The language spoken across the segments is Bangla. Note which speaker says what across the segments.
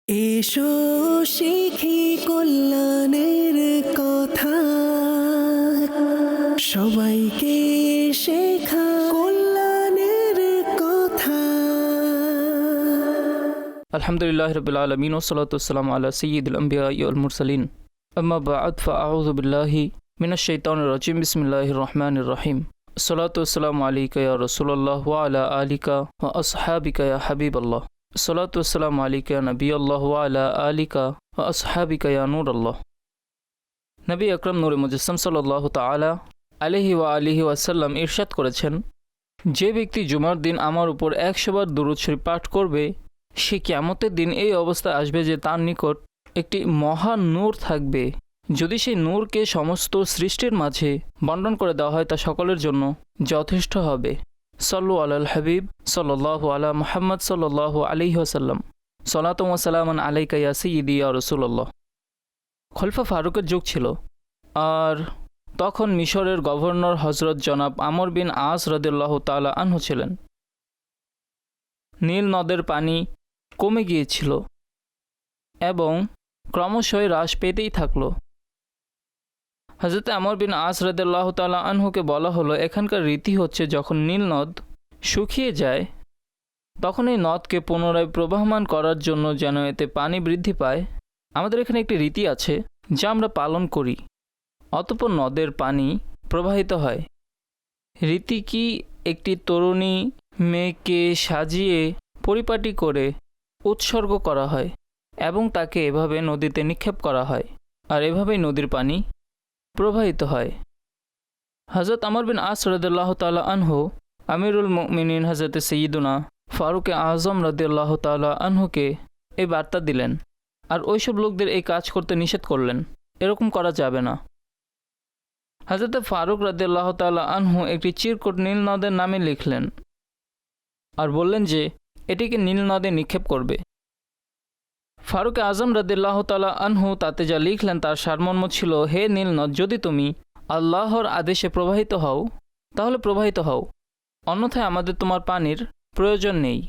Speaker 1: এসো শিখি কল্যাণের কথা, সবাইকে শেখা কল্যাণের কথা।
Speaker 2: আলহামদুলিল্লাহ রাব্বিল আলামিন ওয়াসসালাতু ওয়াসসালামু আলা সাইয়্যিদিল আমবিয়া ওয়াল মুরসালিন। আম্মা বা'দ ফাআউযু বিল্লাহি মিনাশ শাইতানির রাজিম। বিসমিল্লাহির রহমানির রহিম। আসসালাতু ওয়াসসালামু আলাইকা ইয়া রাসূলুল্লাহ ওয়া আলা আলিকা ওয়া আসহাবিকা ইয়া হাবিবাল্লাহ। আসসালাতু ওয়াসসালামু আলাইকা ইয়া নবিয়াল্লাহ ওয়া আলা আলিকা ওয়া আসহাবিকা ইয়া নূরাল্লাহ। নবী আকরাম নূরে মুজাসসাম সাল্লাল্লাহু তাআলা আলাইহি ওয়া আলিহি ওয়াসাল্লাম ইরশাদ করেছেন, যে ব্যক্তি জুমার দিন আমার উপর 100 বার দুরূদ শরীফ পাঠ করবে, সে কিয়ামতের দিন এই অবস্থা আসবে যে তার নিকট একটি মহা নূর থাকবে। যদি সেই নূরকে সমস্ত সৃষ্টির মাঝে বন্টন করে দেওয়া হয়, তা সকলের জন্য যথেষ্ট হবে। সল্লু আলাল হাবিব সাল্লাল্লাহু আলা মুহাম্মদ সাল্লাল্লাহু আলাইহি ওয়াসাল্লাম। সলাতু ওয়া সালামান আলাইকা ইয়া সাইয়্যিদি ইয়া রাসূলুল্লাহ। খলিফা ফারুকের যুগ ছিল, আর তখন মিশরের গভর্নর হজরত জনাব আমর বিন আস রাদিয়াল্লাহু তাআলা আনহু ছিলেন। নীল নদের পানি কমে গিয়েছিল এবং ক্রমশই হ্রাস পেতেই থাকল। হযরত আমর বিন আস রাদিয়াল্লাহু তাআলা আনহুকে বলা হলো, এখানকার রীতি হচ্ছে যখন নীল নদ শুকিয়ে যায়, তখন এই নদকে পুনরায় প্রবাহমান করার জন্য যেন এতে পানি বৃদ্ধি পায়, আমাদের এখানে একটি রীতি আছে যা আমরা পালন করি। অতঃপর নদের পানি প্রবাহিত হয়। রীতি কি? একটি তরুণী মেয়েকে সাজিয়ে পরিপাটি করে উৎসর্গ করা হয় এবং তাকে এভাবে নদীতে নিক্ষেপ করা হয়, আর এভাবেই নদীর পানি প্রবাহিত হয়। হযরত আমর বিন আস রাদিয়াল্লাহু তাআলা আনহু আমিরুল মুমিনিন হযরত সাইয়্যিদুনা ফারুক আযম রাদিয়াল্লাহু তাআলা আনহুকে এই বার্তা দিলেন, আর ওইসব লোকদের এই কাজ করতে নিষেধ করলেন, এরকম করা যাবে না। হযরত ফারুক রাদিয়াল্লাহু তাআলা আনহু একটি চিরকুট নীল নদের নামে লিখলেন আর বললেন যে এটিকে নীল নদে নিক্ষেপ করবে। ফারুক আজম রাদিয়াল্লাহু তাআলা আনহু তাতে যা লিখলেন তার সারমর্ম ছিল, হে নীল নদ, যদি তুমি আল্লাহর আদেশে প্রবাহিত হও তাহলে প্রবাহিত হও, অন্যথায় আমাদের তোমার পানির প্রয়োজন নেই।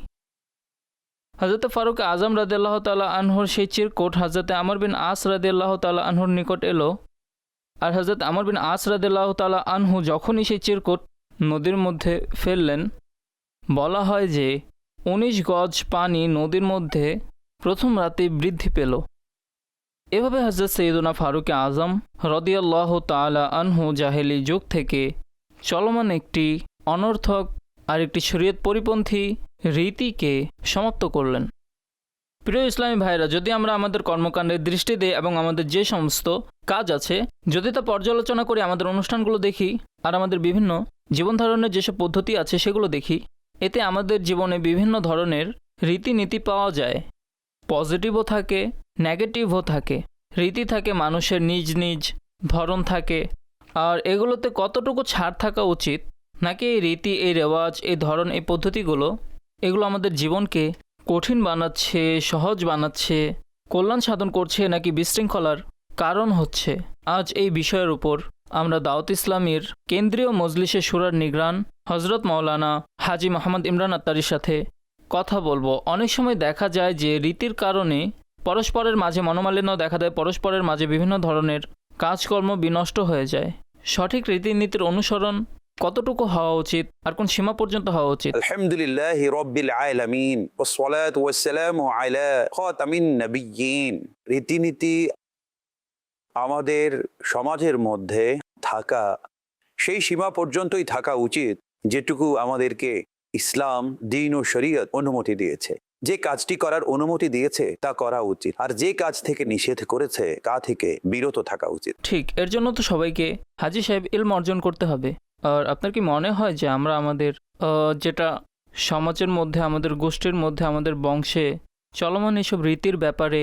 Speaker 2: হযরত ফারুক আজম রাদিয়াল্লাহু তাআলা আনহুর সেই চিরকুট হযরত আমর বিন আস রাদিয়াল্লাহু তাআলা আনহুর নিকট এলো, আর হযরত আমর বিন আস রাদিয়াল্লাহু তাআলা আনহু যখনই সেই চিরকুট নদীর মধ্যে ফেললেন, বলা হয় যে 19 গজ পানি নদীর মধ্যে প্রথম রাতে বৃদ্ধি পেল। এভাবে হযরত সৈয়দনা ফারুক আজম রাদিয়াল্লাহু তাআলা আনহু জাহেলি যুগ থেকে চলমান একটি অনর্থক আর একটি শরীয়ত পরিপন্থী রীতিকে সমাপ্ত করলেন। প্রিয় ইসলামী ভাইরা, যদি আমরা আমাদের কর্মকাণ্ডের দৃষ্টি দিই এবং আমাদের যে সমস্ত কাজ আছে যদি তা পর্যালোচনা করি, আমাদের অনুষ্ঠানগুলো দেখি, আর আমাদের বিভিন্ন জীবনধারণের যেসব পদ্ধতি আছে সেগুলো দেখি, এতে আমাদের জীবনে বিভিন্ন ধরনের রীতিনীতি পাওয়া যায়। পজিটিভও থাকে, নেগেটিভও থাকে। রীতি থাকে, মানুষের নিজ নিজ ধরন থাকে, আর এগুলোতে কতটুকু ছাড় থাকা উচিত, নাকি এই রীতি, এই রেওয়াজ, এই ধরন, এই পদ্ধতিগুলো এগুলো আমাদের জীবনকে কঠিন বানাচ্ছে, সহজ বানাচ্ছে, কল্যাণ সাধন করছে, নাকি বিশৃঙ্খলার কারণ হচ্ছে। আজ এই বিষয়ের উপর আমরা দাওয়াত ইসলামীর কেন্দ্রীয় মজলিসে শুরার নিগরান হজরত মাওলানা হাজি মোহাম্মদ ইমরান আত্তারির সাথে কথা বলবো। অনেক সময় দেখা যায় যে রীতির কারণে পরস্পরের মাঝে মনোমালিন্য দেখা দেয়, পরস্পরের মাঝে বিভিন্ন ধরনের কাজকর্ম বিনষ্ট হয়ে যায়। সঠিক রীতিনীতির অনুসরণ কতটুকু হওয়া উচিত আর কোন সীমা পর্যন্ত হওয়া উচিত?
Speaker 3: আলহামদুলিল্লাহি রাব্বিল আলামিন ওয়াসসালাতু ওয়াসসালামু আলা খাতামিন নাবিয়্যিন। রীতিনীতি আমাদের সমাজের মধ্যে থাকা সেই সীমা পর্যন্তই থাকা উচিত যেটুকু আমাদেরকে ইসলাম, দ্বীন ও শরীয়ত অনুমতি দিয়েছে। যে কাজটি করার অনুমতি দিয়েছে তা করা উচিত, আর যে কাজ থেকে নিষেধ করেছে তা থেকে বিরত থাকা উচিত।
Speaker 2: ঠিক, এর জন্য তো সবাইকে হাজি সাহেব ইলম অর্জন করতে হবে। আর আপনার কি মনে হয় যে আমরা আমাদের যেটা সমাজের মধ্যে, আমাদের গোষ্ঠীর মধ্যে, আমাদের বংশে চলমান এসব রীতির ব্যাপারে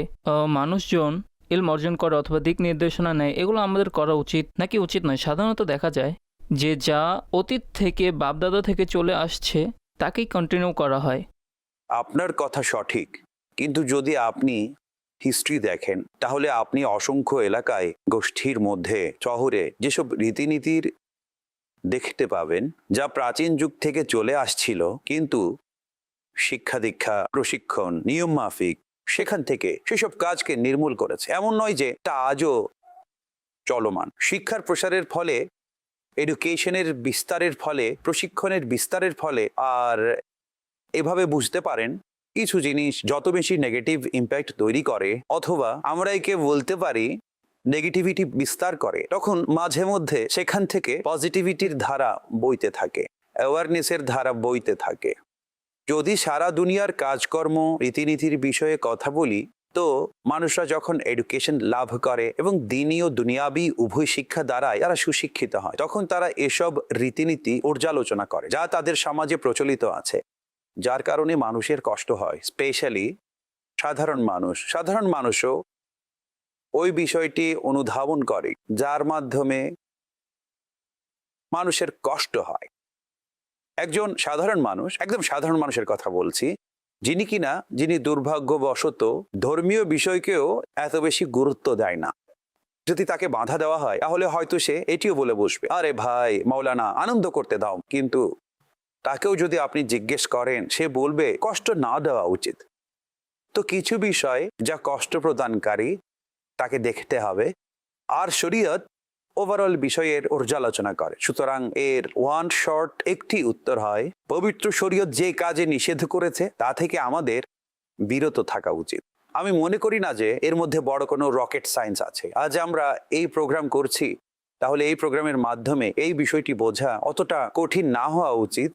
Speaker 2: মানুষজন ইলম অর্জন করে অথবা দিক নির্দেশনা নেয়, এগুলো আমাদের করা উচিত নাকি উচিত নয়? সাধারণত দেখা যায় যে যা অতীত থেকে বাপদাদা থেকে চলে আসছে তাকেই কন্টিনিউ করা হয়।
Speaker 3: আপনার কথা সঠিক, কিন্তু যদি আপনি হিস্ট্রি দেখেন তাহলে আপনি অসংখ্য এলাকায়, গোষ্ঠীর মধ্যে, শহরে যেসব রীতিনীতির দেখতে পাবেন যা প্রাচীন যুগ থেকে চলে আসছিল, কিন্তু শিক্ষা দীক্ষা, প্রশিক্ষণ, নিয়ম মাফিক সেখান থেকে সেসব কাজকে নির্মূল করেছে। এমন নয় যে তা আজও চলমান। শিক্ষার প্রসারের ফলে, এডুকেশনের বিস্তারের ফলে, প্রশিক্ষণের বিস্তারের ফলে আর এভাবে বুঝতে পারেন কিছু জিনিস যত বেশি নেগেটিভ ইম্প্যাক্ট তৈরি করে অথবা আমরা একে বলতে পারি নেগেটিভিটি বিস্তার করে, তখন মাঝে মধ্যে সেখান থেকে পজিটিভিটির ধারা বইতে থাকে, অ্যাওয়ারনেসের ধারা বইতে থাকে। যদি সারা দুনিয়ার কাজকর্ম রীতিনীতির বিষয়ে কথা বলি, তো মানুষরা যখন এডুকেশন লাভ করে এবং দিনী ও দুনিয়াবি উভয় শিক্ষা দ্বারাই তারা সুশিক্ষিত হয়, তখন তারা এসব রীতিনীতি পর্যালোচনা করে যা তাদের সমাজে প্রচলিত আছে, যার কারণে মানুষের কষ্ট হয়। স্পেশালি সাধারণ মানুষও ওই বিষয়টি অনুধাবন করে, যার মাধ্যমে মানুষের কষ্ট হয়। একজন সাধারণ মানুষ, একদম সাধারণ মানুষের কথা বলছি, যিনি দুর্ভাগ্যবশত ধর্মীয় বিষয়কেও এত বেশি গুরুত্ব দেয় না। যদি তাকে বাধা দেওয়া হয় তাহলে হয়তো সে এটিও বলে বসবে, আরে ভাই মাওলানা আনন্দ করতে দাও। কিন্তু তাকেও যদি আপনি জিজ্ঞেস করেন, সে বলবে কষ্ট না দেওয়া উচিত। তো কিছু বিষয় যা কষ্ট প্রদানকারী তাকে দেখতে হবে। আর শরীয়ত ওভারঅল বিষয়ের পর্যালোচনা করে। সুতরাং এর ওয়ান শর্ট একটি উত্তর হয়, পবিত্র শরীয়ত যে কাজে নিষেধ করেছে তা থেকে আমাদের বিরত থাকা উচিত। আমি মনে করি না যে এর মধ্যে বড় কোনো রকেট সায়েন্স আছে। আজ আমরা এই প্রোগ্রাম করছি, তাহলে এই প্রোগ্রামের মাধ্যমে এই বিষয়টি বোঝা অতটা কঠিন না হওয়া উচিত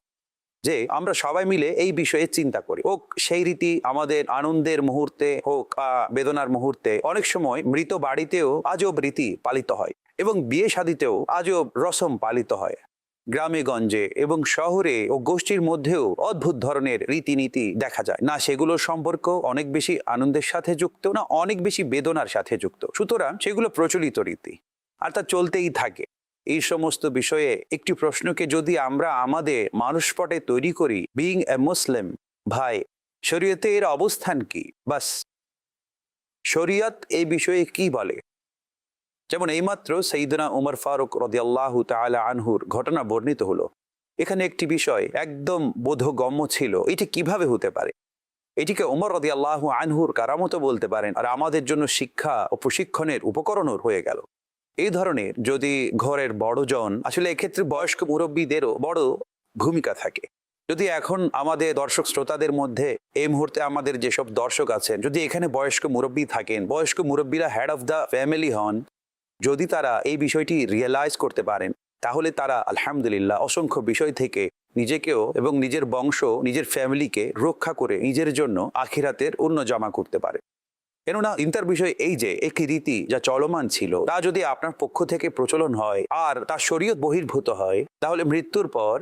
Speaker 3: যে আমরা সবাই মিলে এই বিষয়ে চিন্তা করি। হোক সেই রীতি আমাদের আনন্দের মুহূর্তে, হোক বেদনার মুহূর্তে। অনেক সময় মৃত বাড়িতেও আজব রীতি পালিত হয় এবং বিয়ে শাদিতেও আজব রসম পালিত হয়। গ্রামে গঞ্জে এবং শহরে ও গোষ্ঠীর মধ্যেও অদ্ভুত ধরনের রীতিনীতি দেখা যায়। না সেগুলোর সম্পর্ক অনেক বেশি আনন্দের সাথে যুক্ত, না অনেক বেশি বেদনার সাথে যুক্ত। সুতরাং সেগুলো প্রচলিত রীতি আর তা চলতেই থাকে। এই সমস্ত বিষয়ে একটি প্রশ্নকে যদি আমরা আমাদের মানুষপটে তৈরি করি, বিইং এ মুসলিম, ভাই শরীয়তে এর অবস্থান কি, বাস শরীয়ত এই বিষয়ে কি বলে। যেমন এইমাত্র সাইয়্যিদুনা উমর ফারুক রাদিয়াল্লাহু তাআলা আনহুর ঘটনা বর্ণিত হলো। এখানে একটি বিষয় একদম বোধগম্য ছিল, এটি কিভাবে হতে পারে। এটিকে উমর রাদিয়াল্লাহু আনহুর কারামত বলতে পারেন, আর আমাদের জন্য শিক্ষা ও প্রশিক্ষণের উপকরণও হয়ে গেল। এই ধরনের যদি ঘরের বড়জন, আসলে এক্ষেত্রে বয়স্ক মুরব্বীদেরও বড় ভূমিকা থাকে। যদি এখন আমাদের দর্শক শ্রোতাদের মধ্যে এই মুহূর্তে আমাদের যেসব দর্শক আছেন, যদি এখানে বয়স্ক মুরব্বী থাকেন, বয়স্ক মুরব্বীরা হেড অফ দ্য ফ্যামিলি হন, যদি তারা এই বিষয়টি রিয়েলাইজ করতে পারেন, তাহলে তারা আলহামদুলিল্লাহ অসংখ্য বিষয় থেকে নিজেকেও এবং নিজের বংশ, নিজের ফ্যামিলিকে রক্ষা করে নিজের জন্য আখিরাতের অন্য জমা করতে পারে। কেননা চিন্তার বিষয় এই যে একটি রীতি যা চলমান ছিল, তা যদি আপনার পক্ষ থেকে প্রচলন হয় আর তা শরীয়ত বহির্ভূত হয়, তাহলে মৃত্যুর পর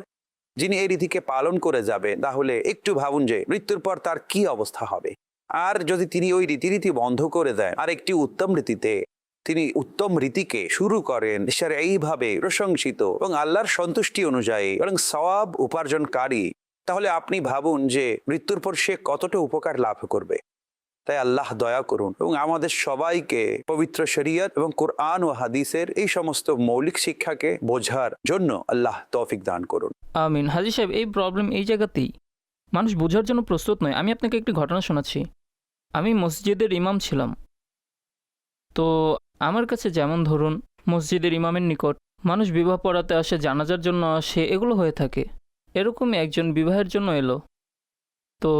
Speaker 3: যিনি এই রীতিকে পালন করে যাবে, তাহলে একটু ভাবুন যে মৃত্যুর পর তার কি অবস্থা হবে। আর যদি তিনি ওই রীতিনীতি বন্ধ করে দেন আর একটি উত্তম রীতিতে তিনি উত্তম রীতিকে শুরু করেন, এইভাবে প্রশংসিত এবং আল্লাহর সন্তুষ্টি অনুযায়ী এবং সওয়াব উপার্জনকারী, তাহলে আপনি ভাবুন যে মৃত্যুর পর সে কতটা উপকার লাভ করবে। তাই আল্লাহ দয়া করুন এবং আমাদের সবাইকে পবিত্র শরীয়ত এবং কোরআন ও হাদিসের এই সমস্ত মৌলিক শিক্ষাকে বোঝার জন্য আল্লাহ তৌফিক দান করুন।
Speaker 2: আমিন। হাজী সাহেব, এই প্রবলেম এই জায়গাতেই, মানুষ বোঝার জন্য প্রস্তুত নয়। আমি আপনাকে একটি ঘটনা শোনাচ্ছি। আমি মসজিদের ইমাম ছিলাম। তো আমার কাছে যেমন ধরুন মসজিদের ইমামের নিকট মানুষ বিবাহ পড়াতে আসে, জানাজার জন্য আসে, এগুলো হয়ে থাকে। এরকমই একজন বিবাহের জন্য এলো। তো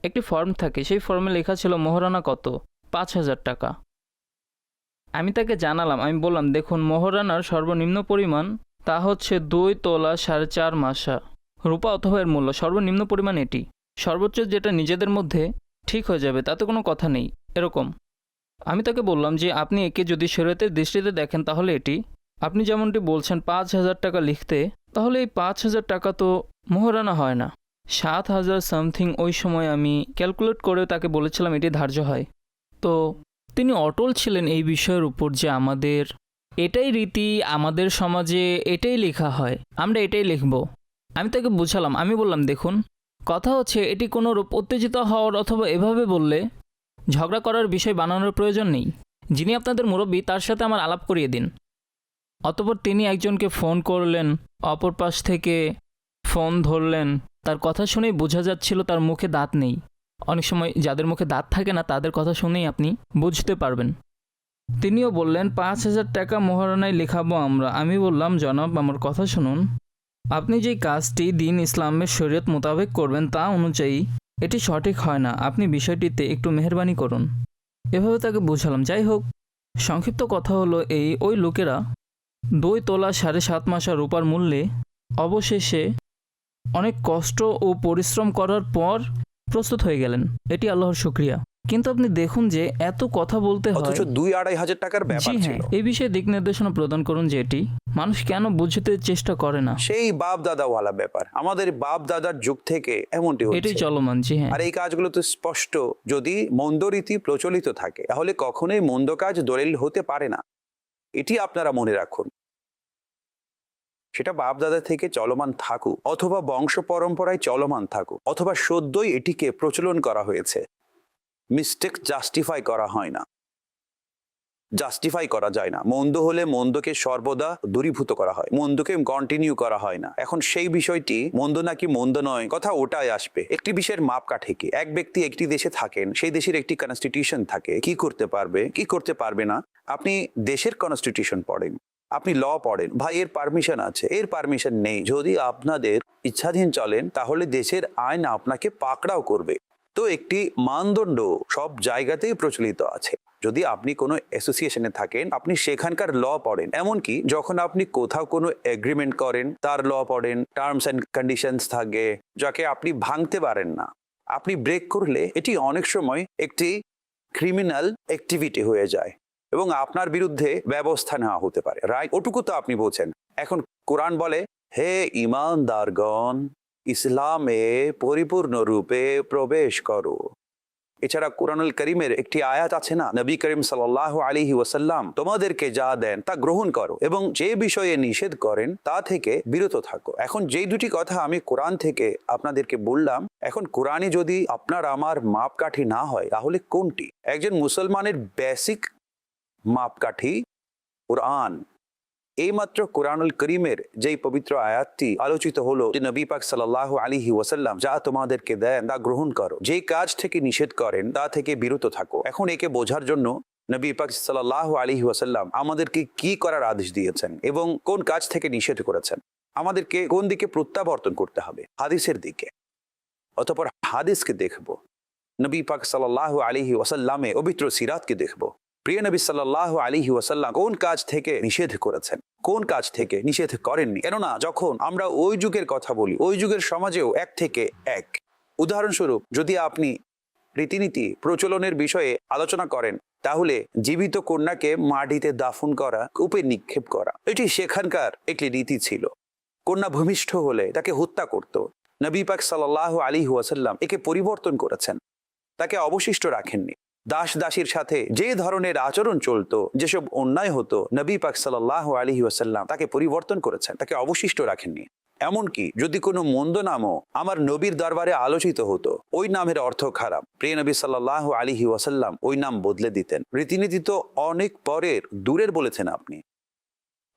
Speaker 2: একটি ফর্ম থাকে, সেই ফর্মে লেখা ছিল মোহরানা কত, 5,000 টাকা। আমি তাকে জানালাম, আমি বললাম দেখুন মোহরানার সর্বনিম্ন পরিমাণ তা হচ্ছে 2 তোলা 4.5 মাসা রূপা অথবা এর মূল্য, সর্বনিম্ন পরিমাণ এটি। সর্বোচ্চ যেটা নিজেদের মধ্যে ঠিক হয়ে যাবে তাতে কোনো কথা নেই, এরকম। আমি তাকে বললাম যে আপনি একে যদি শরীয়তের দৃষ্টিতে দেখেন তাহলে এটি, আপনি যেমনটি বলছেন 5,000 টাকা লিখতে, তাহলে এই 5,000 টাকা তো মোহরানা হয় না, 7,000 সামথিং। ওই সময় আমি ক্যালকুলেট করে তাকে বলেছিলাম এটি ধার্য হয়। তো তিনি অটল ছিলেন এই বিষয়ের উপর যে আমাদের এটাই রীতি, আমাদের সমাজে এটাই লেখা হয়, আমরা এটাই লিখব। আমি তাকে বুঝালাম, আমি বললাম দেখুন কথা হচ্ছে এটি কোনো রূপ উত্তেজিত হওয়ার অথবা এভাবে বললে ঝগড়া করার বিষয় বানানোর প্রয়োজন নেই। যিনি আপনাদের মুরব্বী তার সাথে আমার আলাপ করিয়ে দিন। অতঃপর তিনি একজনকে ফোন করলেন, অপর পাশ থেকে ফোন ধরলেন। তার কথা শুনেই বোঝা যাচ্ছিল তার মুখে দাঁত নেই। অনেক সময় যাদের মুখে দাঁত থাকে না তাদের কথা শুনেই আপনি বুঝতে পারবেন। তিনিও বললেন 5,000 টাকা মোহরানায় লেখাবো আমরা। আমি বললাম, জনাব আমার কথা শুনুন, আপনি যেই কাজটি দিন ইসলামের শরীয়ত মোতাবেক করবেন তা অনুযায়ী এটি সঠিক হয় না, আপনি বিষয়টিতে একটু মেহেরবানি করুন। এভাবে তাকে বুঝালাম। যাই হোক, সংক্ষিপ্ত কথা হলো ওই লোকেরা 2 তোলা 7.5 মাসের রূপার মূল্যে অবশেষে অনেক কষ্ট ও পরিশ্রম করার পর প্রস্তুত হয়ে গেলেন। এটি আল্লাহর শুকরিয়া। কিন্তু আপনি দেখুন যে এত কথা বলতে হয়,
Speaker 3: অথচ 2-2.5 হাজার টাকার ব্যাপার
Speaker 2: জি
Speaker 3: ছিল।
Speaker 2: হ্যাঁ, এই বিষয়ে দিক নির্দেশনা প্রদান করুন যে এটি মানুষ কেন বুঝতে চেষ্টা করে না।
Speaker 3: সেই বাপ দাদাওয়ালা ব্যাপার, আমাদের বাপ দাদার যুগ থেকে এমনটি
Speaker 2: এটাই
Speaker 3: হচ্ছে।
Speaker 2: চলমান। জি হ্যাঁ,
Speaker 3: আর এই কাজগুলো তো স্পষ্ট, যদি মন্দ রীতি প্রচলিত থাকে তাহলে কখনোই মন্দ কাজ দলিল হতে পারে না। এটি আপনারা মনে রাখুন। সেটা বাপ দাদা থেকে চলমান থাকুক, অথবা বংশ পরম্পরায় চলমান থাকুক, অথবা সদ্যই এটিকে প্রচলন করা হয়েছে। মিস্টেক জাস্টিফাই করা হয় না, জাস্টিফাই করা যায় না। মন্দ হলে মন্দকে সর্বদা দূরীভূত করা হয়, মন্দকে কন্টিনিউ করা হয় না। এখন সেই বিষয়টি মন্দ নাকি মন্দ নয় কথা ওটাই আসবে। একটি বিষয়ের মাপকাঠি কি? এক ব্যক্তি একটি দেশে থাকেন, সেই দেশের একটি কনস্টিটিউশন থাকে, কি করতে পারবে কি করতে পারবে না। আপনি দেশের কনস্টিটিউশন পড়েন, আপনি ল পড়েন, ভাই এর পারমিশন আছে, এর পারমিশন নেই। যদি আপনাদের ইচ্ছাধীন চলেন তাহলে দেশের আইন আপনাকে পাকড়াও করবে। তো একটি মানদণ্ড সব জায়গাতেই প্রচলিত আছে। যদি আপনি কোনো অ্যাসোসিয়েশনে থাকেন, আপনি সেখানকার ল পড়েন। এমনকি যখন আপনি কোথাও কোনো এগ্রিমেন্ট করেন তার ল পড়েন, টার্মস অ্যান্ড কন্ডিশনস থাকে যাকে আপনি ভাঙতে পারেন না। আপনি ব্রেক করলে এটি অনেক সময় একটি ক্রিমিনাল অ্যাক্টিভিটি হয়ে যায় এবং আপনার বিরুদ্ধে ব্যবস্থা নেওয়া হতে পারে, রাইট? ওটুকু তো আপনি বোঝেন। এখন কোরআন বলে, হে ঈমানদারগণ, ইসলামে পরিপূর্ণ রূপে প্রবেশ করো। এছাড়া কুরআনুল কারীমের একটি আয়াত আছে না, নবী করিম সাল্লাল্লাহু আলাইহি ওয়াসাল্লাম তোমাদেরকে যা দেন তা গ্রহণ করো এবং যে বিষয়ে নিষেধ করেন তা থেকে বিরত থাকো। এখন যেই দুটি কথা আমি কোরআন থেকে আপনাদেরকে বললাম, এখন কোরআনে যদি আপনার আমার মাপকাঠি না হয় তাহলে কোনটি? একজন মুসলমানের বেসিক মাপকাঠি কোরআন। এইমাত্র কোরআনুল করিমের যেই পবিত্র আয়াতটি আলোচিত হলো যে নবী পাক সাল্লাল্লাহু আলাইহি ওয়াসাল্লাম যা তোমাদেরকে দেন তা গ্রহণ করো, যে কাজ থেকে নিষেধ করেন তা থেকে বিরত থাকো। এখন একে বোঝার জন্য নবী পাক সাল্লাল্লাহু আলাইহি ওয়াসাল্লাম আমাদেরকে কি করার আদেশ দিয়েছেন এবং কোন কাজ থেকে নিষেধ করেছেন, আমাদেরকে কোন দিকে প্রত্যাবর্তন করতে হবে, হাদিসের দিকে। অতঃপর হাদিসকে দেখব, নবী পাক সাল্লাল্লাহু আলাইহি ওয়াসাল্লামে পবিত্র সিরাতকে দেখব। প্রিয় নবী সাল্লাল্লাহু আলাইহি ওয়াসাল্লাম কোন কাজ থেকে নিষেধ করেছেন, কোন কাজ থেকে নিষেধ করেননি। কেননা যখন আমরা ওই যুগের কথা বলি, ওই যুগের সমাজেও এক থেকে এক। উদাহরণস্বরূপ যদি আপনি রীতিনীতি প্রচলনের বিষয়ে আলোচনা করেন তাহলে জীবিত কন্যাকে মাটিতে দাফন করা, কূপে নিক্ষেপ করা, এটি সেখানকার একটি রীতি ছিল। কন্যা ভূমিষ্ঠ হলে তাকে হত্যা করত। নবী পাক সাল্লাল্লাহু আলাইহি ওয়াসাল্লাম একে পরিবর্তন করেছেন, তাকে অবশিষ্ট রাখেননি। দাস দাসীর সাথে যে ধরনের আচরণ চলতো, যেসব অন্যায় হতো, নবী পাক সাল্লাল্লাহু আলাইহি ওয়াসাল্লাম তাকে পরিবর্তন করেছেন, তাকে অবশিষ্ট রাখেননি। এমনকি যদি কোনো মন্দ নামও আমার নবীর দরবারে আলোচিত হতো, ওই নামের অর্থ খারাপ, প্রিয় নবী সাল্লাল্লাহু আলাইহি ওয়াসাল্লাম ওই নাম বদলে দিতেন। রীতিনীতি তো অনেক পরের, দূরের বলেছেন আপনি।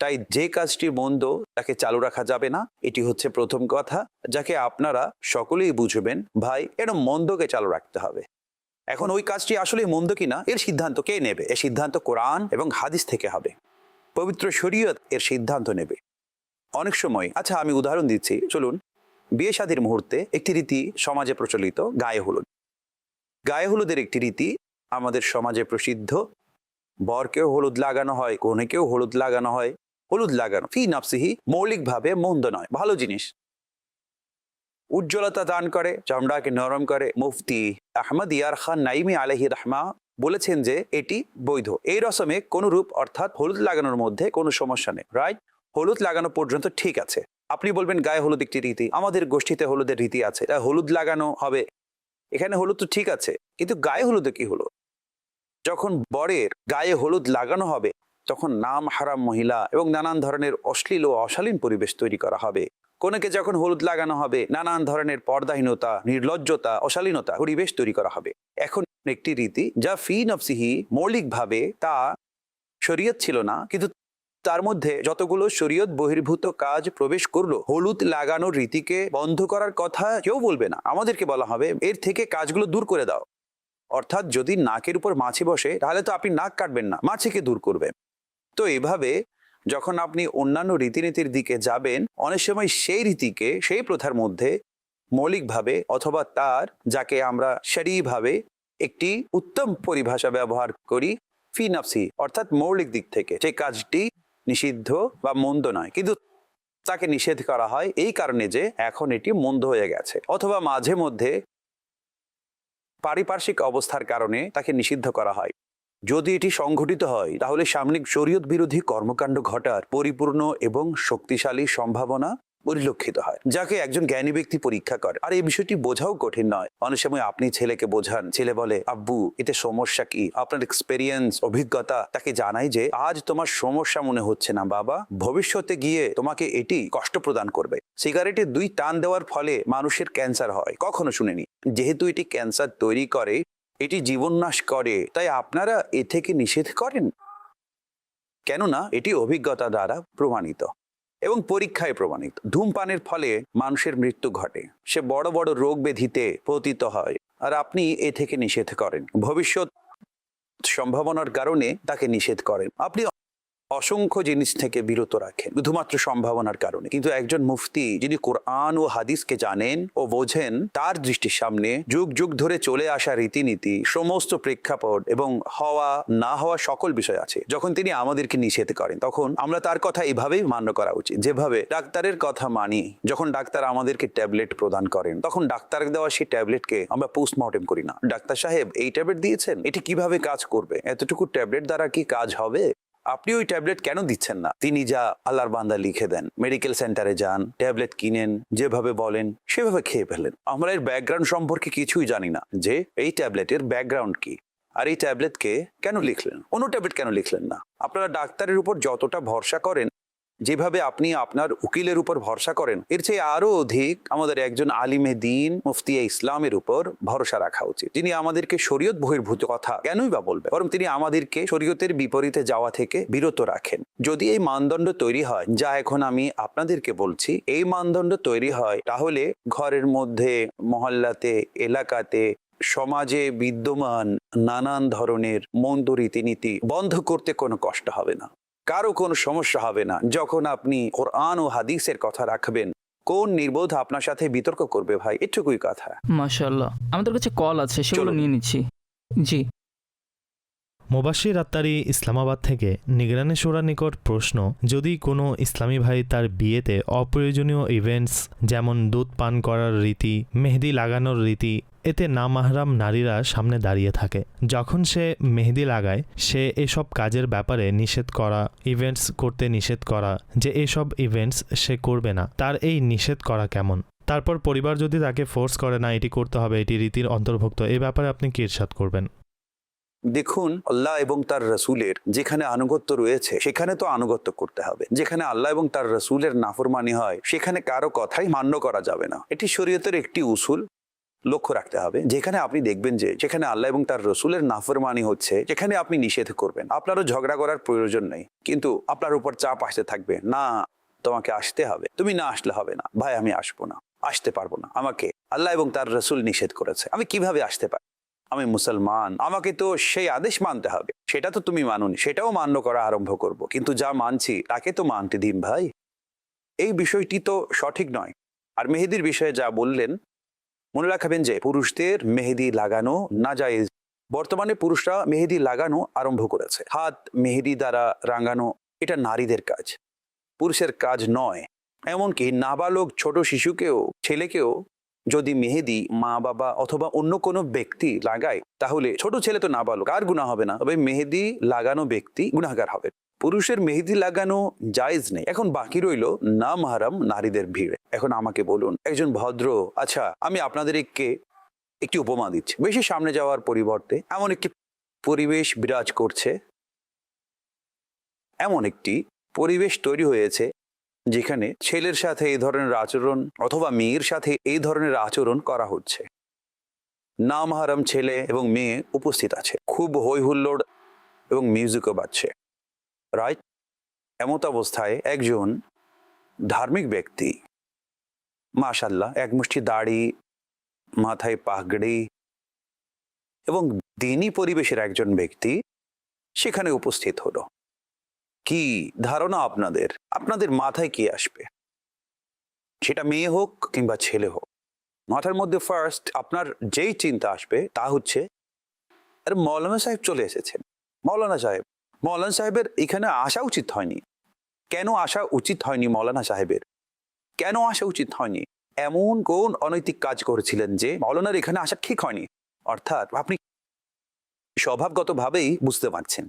Speaker 3: তাই যে কাজটি মন্দ তাকে চালু রাখা যাবে না। এটি হচ্ছে প্রথম কথা, যাকে আপনারা সকলেই বুঝবেন, ভাই এটা মন্দকে চালু রাখতে হবে। এখন ওই কাজটি আসলে মন্দ কিনা এর সিদ্ধান্ত কে নেবে? এর সিদ্ধান্ত কোরআন এবং হাদিস থেকে হবে, পবিত্র শরীয়ত এর সিদ্ধান্ত নেবে। অনেক সময়, আচ্ছা আমি উদাহরণ দিচ্ছি, চলুন। বিয়ে শাদীর মুহূর্তে একটি রীতি সমাজে প্রচলিত, গায়ে হলুদ। গায়ে হলুদের একটি রীতি আমাদের সমাজে প্রসিদ্ধ। বরকেও হলুদ লাগানো হয়, কনেকেও হলুদ লাগানো হয়। হলুদ লাগানো ফি নাফসিহি মৌলিকভাবে মন্দ নয়, ভালো জিনিস। উজ্জ্বলতা দান করে, চামড়াকে নরম করে। মুফতি আহমদ ইয়ার খান নাইমি আলাইহি রাহমা বলেছেন যে এটি বৈধ। এই রসমে কোন রূপ অর্থাৎ হলুদ লাগানোর মধ্যে কোনো সমস্যা নেই, রাইট? হলুদ লাগানো পর্যন্ত ঠিক আছে। আপনি বলবেন গায়ে হলুদ একটি রীতি, আমাদের গোষ্ঠীতে হলুদের রীতি আছে, তাই হলুদ লাগানো হবে। এখানে হলুদ তো ঠিক আছে, কিন্তু গায়ে হলুদে কি হলো? যখন বরের গায়ে হলুদ লাগানো হবে তখন নাম হারাম মহিলা এবং নানান ধরনের অশ্লীল ও অশালীন পরিবেশ তৈরি করা হবে। কনেকে যখন হলুদ লাগানো হবে নানান ধরনের পর্দাহীনতা, নির্লজ্জতা, অশালীনতা পরিবেশ তৈরি করা হবে। এখন একটি রীতি যা ফি নফসিহি মৌলিকভাবে তা শরীয়ত ছিল না, কিন্তু তার মধ্যে যতগুলো শরীয়ত বহির্ভূত কাজ প্রবেশ করলো, হলুদ লাগানোর রীতিকে বন্ধ করার কথা কেউ বলবে না। আমাদেরকে বলা হবে এর থেকে কাজগুলো দূর করে দাও। অর্থাৎ যদি নাকের উপর মাছি বসে তাহলে তো আপনি নাক কাটবেন না, মাছিকে দূর করবেন। তো এভাবে যখন আপনি অন্যান্য রীতিনীতির দিকে যাবেন, অনেক সময় সেই রীতিকে, সেই প্রথার মধ্যে মৌলিকভাবে অথবা তার, যাকে আমরা শরীভাবে একটি উত্তম পরিভাষা ব্যবহার করি, ফি নাফসি, অর্থাৎ মৌলিক দিক থেকে সেই কাজটি নিষিদ্ধ বা মন্দ নয়, কিন্তু তাকে নিষেধ করা হয় এই কারণে যে এখন এটি মন্দ হয়ে গেছে, অথবা মাঝে মধ্যে পারিপার্শ্বিক অবস্থার কারণে তাকে নিষিদ্ধ করা হয়। যদি এটি সংঘটিত হয় তাহলে সাময়িক শরীয়ত বিরোধী কর্মকাণ্ড ঘটার পরিপূর্ণ এবং শক্তিশালী সম্ভাবনা পরিলক্ষিত হয়, যাকে একজন জ্ঞানী ব্যক্তি পরীক্ষা করে। আর এই বিষয়টি বোঝাও কঠিন নয়। অনেক সময় আপনি ছেলেকে বোঝান, ছেলে বলে আব্বু এতে সমস্যা কি, আপনার এক্সপেরিয়েন্স, অভিজ্ঞতা তাকে জানাই যে আজ তোমার সমস্যা মনে হচ্ছে না বাবা, ভবিষ্যতে গিয়ে তোমাকে এটি কষ্ট প্রদান করবে। সিগারেটে 2 টান দেওয়ার ফলে মানুষের ক্যান্সার হয়, কখনো শুনেনি। যেহেতু এটি ক্যান্সার তৈরি করে, এটি জীবননাশ করে, তাই আপনারা এ থেকে নিষেধ করেন, কেননা এটি অভিজ্ঞতা দ্বারা প্রমাণিত এবং পরীক্ষায় প্রমাণিত। ধূমপানের ফলে মানুষের মৃত্যু ঘটে, সে বড় বড় রোগ ব্যাধিতে পতিত হয়, আর আপনি এ থেকে নিষেধ করেন। ভবিষ্যৎ সম্ভাবনার কারণে তাকে নিষেধ করেন। আপনি অসংখ্য জিনিস থেকে বিরত রাখেন শুধুমাত্র সম্ভাবনার কারণে। কিন্তু একজন মুফতি যিনি কোরআন ও হাদিসকে জানেন ও বোঝেন, তার দৃষ্টির সামনে যুগ যুগ ধরে চলে আসা রীতিনীতি, সমস্ত প্রেক্ষাপট এবং হওয়া না হওয়া সকল বিষয় আছে। যখন তিনি আমাদেরকে নিষেধ করেন, তখন আমরা তার কথা এভাবেই মান্য করা উচিত, যেভাবে ডাক্তারের কথা মানি। যখন ডাক্তার আমাদেরকে ট্যাবলেট প্রদান করেন, তখন ডাক্তার দেওয়া সেই ট্যাবলেটকে আমরা পোস্টমর্টেম করি না। ডাক্তার সাহেব এই ট্যাবলেট দিয়েছেন, এটি কিভাবে কাজ করবে, এতটুকু ট্যাবলেট দ্বারা কি কাজ হবে, আপনি ওই ট্যাবলেট কেন দিচ্ছেন না? তিনি যা আল্লাহর বান্দা লিখে দেন, মেডিকেল সেন্টারে যান, ট্যাবলেট কিনেন, যেভাবে বলেন সেভাবে খেয়ে ফেলেন। আমরা এর ব্যাকগ্রাউন্ড সম্পর্কে কিছুই জানি না, যে এই ট্যাবলেটের ব্যাকগ্রাউন্ড কি, আর এই ট্যাবলেটকে কেন লিখলেন, অন্য ট্যাবলেট কেন লিখলেন না। আপনারা ডাক্তারের উপর যতটা ভরসা করেন, যেভাবে আপনি আপনার উকিলের উপর ভরসা করেন, এর চেয়ে আরো অধিক আমাদের একজন আলিমে দিন, মুফতি ইসলামের উপর ভরসা রাখা উচিত, যিনি আমাদেরকে শরীয়ত বহির্ভূত কথা কেনই বা বলবে, বরং তিনি আমাদেরকে শরীয়তের বিপরীতে যাওয়া থেকে বিরত রাখেন। যদি এই মানদণ্ড তৈরি হয়, যা এখন আমি আপনাদেরকে বলছি, এই মানদণ্ড তৈরি হয়, তাহলে ঘরের মধ্যে, মহল্লাতে, এলাকাতে, সমাজে বিদ্যমান নানান ধরনের মন্দ রীতিনীতি বন্ধ করতে কোনো কষ্ট হবে না, কারো কোনো সমস্যা হবে না। যখন আপনি কোরআন ও হাদিসের কথা রাখবেন, কোন নির্বোধ আপনার সাথে বিতর্ক করবে ভাই? এটুকুই কথা।
Speaker 2: মাশাআল্লাহ, আমাদের কাছে কল আছে, সেগুলো
Speaker 3: চলুন।
Speaker 2: নিয়ে নিচ্ছি। জি,
Speaker 4: মোবাশির আত্তারি, ইসলামাবাদ থেকে। নিগরানি শোরার নিকট প্রশ্ন, যদি কোনো ইসলামী ভাই তার বিয়েতে অপ্রয়োজনীয় ইভেন্টস যেমন দুধ পান করার রীতি, মেহেদি লাগানোর রীতি, এতে নামাহরাম নারীরা সামনে দাঁড়িয়ে থাকে, যখন সে মেহেদি লাগায়, সে এসব কাজের ব্যাপারে নিষেধ করা, ইভেন্টস করতে নিষেধ করা, যে এসব ইভেন্টস সে করবে না, তার এই নিষেধ করা কেমন? তারপর পরিবার যদি তাকে ফোর্স করে, না এটি করতে হবে, এটি রীতির অন্তর্ভুক্ত, এই ব্যাপারে আপনি কি ইরশাদ করবেন?
Speaker 3: দেখুন, আল্লাহ এবং তার রসুলের যেখানে আনুগত্য রয়েছে, সেখানে তো আনুগত্য করতে হবে। যেখানে আল্লাহ এবং তার রসুলের নাফরমানি হয়, সেখানে কারো কথাই মান্য করা যাবে না। এটি শরীয়তের একটি উসুল, লক্ষ্য রাখতে হবে। যেখানে আপনি দেখবেন যে যেখানে আল্লাহ এবং তার রসুলের নাফরমানি হচ্ছে, সেখানে আপনি নিষেধ করবেন। আপনারও ঝগড়া করার প্রয়োজন নেই, কিন্তু আপনার উপর চাপ আসতে থাকবে, না তোমাকে আসতে হবে, তুমি না আসলে হবে না। ভাই আমি আসবো না, আসতে পারবো না, আমাকে আল্লাহ এবং তার রসুল নিষেধ করেছে, আমি কিভাবে আসতে পারি? আমি মুসলমান, আমাকে তো সেই আদেশ মানতে হবে। সেটা তো তুমি মানোনি, সেটাও মান্য করা আরম্ভ করব, কিন্তু যা মানছি তাকে তো মানতে দিন ভাই। এই বিষয়টি তো সঠিক নয়। আর মেহেদির বিষয়ে যা বললেন, মনে রাখবেন যে পুরুষদের মেহেদি লাগানো নাজায়েজ। বর্তমানে পুরুষরা মেহেদি লাগানো আরম্ভ করেছে। হাত মেহেদি দ্বারা রাঙানো এটা নারীদের কাজ, পুরুষের কাজ নয়। এমনকি নাবালক ছোট শিশুকেও, ছেলেকেও যদি মেহেদি মা বাবা অথবা অন্য কোনো ব্যক্তি লাগায়, তাহলে ছোট ছেলে তো নাবালক, আর গুনাহ হবে না, তবে মেহেদি লাগানো ব্যক্তি গুনাহগার হবে। পুরুষের মেহেদি লাগানো জায়েজ নেই। এখন বাকি রইল না মাহরাম নারীদের ভিড়। এখন আমাকে বলুন, একজন ভদ্র, আচ্ছা আমি আপনাদেরকে একটি উপমা দিচ্ছি। বেশি সামনে যাওয়ার পরিবর্তে এমন একটি পরিবেশ বিরাজ করছে, এমন একটি পরিবেশ তৈরি হয়েছে যেখানে ছেলের সাথে এই ধরনের আচরণ অথবা মেয়ের সাথে এই ধরনের আচরণ করা হচ্ছে। না মাহরাম ছেলে এবং মেয়ে উপস্থিত আছে, খুব হই হুল্লোড় এবং মিউজিকও বাজছে, রাইট? এমত অবস্থায় একজন ধার্মিক ব্যক্তি, মাশাআল্লাহ, এক মুষ্টি দাড়ি, মাথায় পাগড়ি এবং দিনী পরিবেশের একজন ব্যক্তি সেখানে উপস্থিত হলো। কি ধারণা আপনাদের? আপনাদের মাথায় কি আসবে? সেটা মেয়ে হোক কিংবা ছেলে হোক, মাথার মধ্যে ফার্স্ট আপনার যেই চিন্তা আসবে তা হচ্ছে, আরে মৌলানা সাহেব চলে এসেছেন। মৌলানা সাহেবের এখানে আসা উচিত হয়নি। কেন আসা উচিত হয়নি মৌলানা সাহেবের? কেন আসা উচিত হয়নি? এমন কোন অনৈতিক কাজ করেছিলেন যে মৌলানার এখানে আসা ঠিক হয়নি? অর্থাৎ আপনি স্বভাবগতভাবেই বুঝতে পারছেন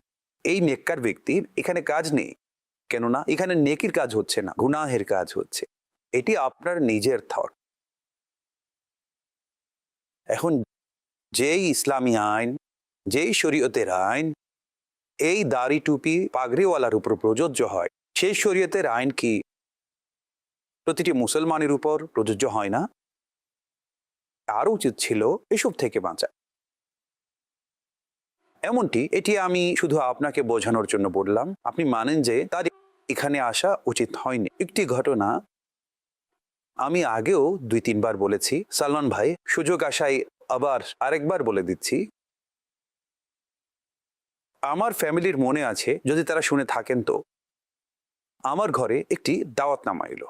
Speaker 3: এই নেককার ব্যক্তির এখানে কাজ নেই, কেননা এখানে নেকির কাজ হচ্ছে না, গুনাহের কাজ হচ্ছে। এটি আপনার নিজের থট। এখন যেই ইসলামী আইন, যেই শরীয়তের আইন এই দাড়ি টুপি পাগড়িওয়ালার উপর প্রযোজ্য হয়, সেই শরীয়তের আইন কি প্রতিটি মুসলমানের উপর প্রযোজ্য হয় না? আরও উচিত ছিল এসব থেকে বাঁচা। এমনটি এটি আমি শুধু আপনাকে বোঝানোর জন্য বললাম। আপনি মানেন যে তার এখানে আসা উচিত হয়নি। একটি ঘটনা আমি আগেও 2-3 বার বলেছি, সালমান ভাই, সুযোগ আশায় আবার আরেকবার বলে দিচ্ছি। আমার ফ্যামিলির মনে আছে, যদি তারা শুনে থাকেন তো, আমার ঘরে একটি দাওয়াতনামা এলো।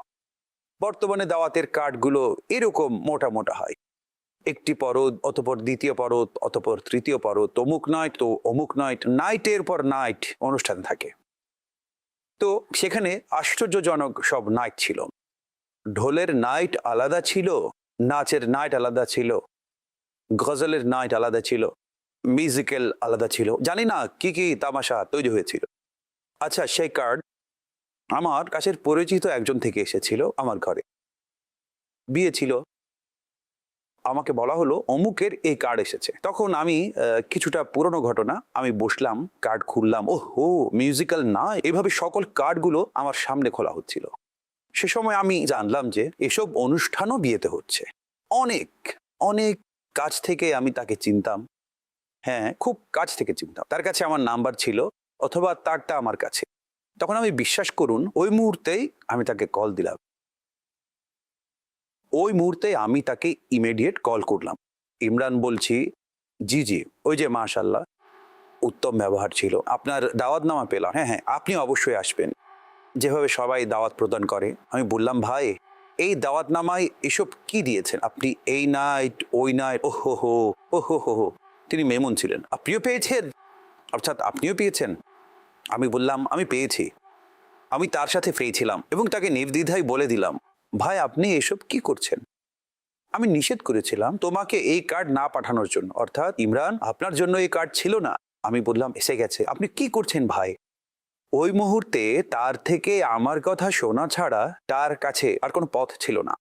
Speaker 3: বর্তমানে দাওয়াতের কার্ডগুলো এরকম মোটা মোটা হয়, একটি পরদ, অতপর দ্বিতীয় পরদ, অতপর তৃতীয় পরদ, অমুক নাইট তো অমুক নাইট, নাইটের পর নাইট অনুষ্ঠান থাকে। তো সেখানে আশ্চর্যজনক সব নাইট ছিল। ঢোলের নাইট আলাদা ছিল, নাচের নাইট আলাদা ছিল, গজলের নাইট আলাদা ছিল, মিউজিক্যাল আলাদা ছিল, জানি না কি কি তামাশা তৈরি হয়েছিল। আচ্ছা, সেই কার্ড আমার কাছের পরিচিত একজন থেকে এসেছিল আমার ঘরে। বিয়ে ছিল, আমাকে বলা হলো অমুকের এই কার্ড এসেছে। তখন আমি কিছুটা পুরনো ঘটনা, আমি বসলাম, কার্ড খুললাম, ও হো, মিউজিক্যাল না, এভাবে সকল কার্ডগুলো আমার সামনে খোলা হচ্ছিল। সে সময় আমি জানলাম যে এসব অনুষ্ঠানও বিয়েতে হচ্ছে। অনেক অনেক কাছ থেকে আমি তাকে চিনতাম, হ্যাঁ, খুব কাছ থেকে চিনতাম। তার কাছে আমার নাম্বার ছিল, অথবা তারটা আমার কাছে। তখন আমি, বিশ্বাস করুন, ওই মুহূর্তেই আমি তাকে কল দিলাম। ওই মুহূর্তে আমি তাকে ইমিডিয়েট কল করলাম। ইমরান বলছি, জি জি, ওই যে মাশাআল্লাহ, উত্তম ব্যবহার ছিল, আপনার দাওয়াতনামা পেলাম, হ্যাঁ হ্যাঁ, আপনি অবশ্যই আসবেন, যেভাবে সবাই দাওয়াত প্রদান করে। আমি বললাম, ভাই, এই দাওয়াতনামায় এসব কি দিয়েছেন আপনি? এই নাইট, ওই নাইট, ও হো হো, ও হো হো হো। তিনি মেমন ছিলেন, আপনিও পেয়েছেন? অর্থাৎ আপনিও পেয়েছেন? আমি বললাম, আমি পেয়েছি। আমি তার সাথে পেয়েছিলাম এবং তাকে নির্দ্বিধায় বলে দিলাম, ভাই, আপনি এসব কি করছেন? আমি নিষেধ করেছিলাম তোমাকে এই কার্ড না পাঠানোর জন্য, অর্থাৎ ইমরান, আপনার জন্য এই কার্ড ছিল না। আমি বললাম, এসে গেছে, আপনি কি করছেন ভাই? ওই মুহূর্তে তার থেকে আমার কথা শোনা ছাড়া তার কাছে আর কোনো পথ ছিল না।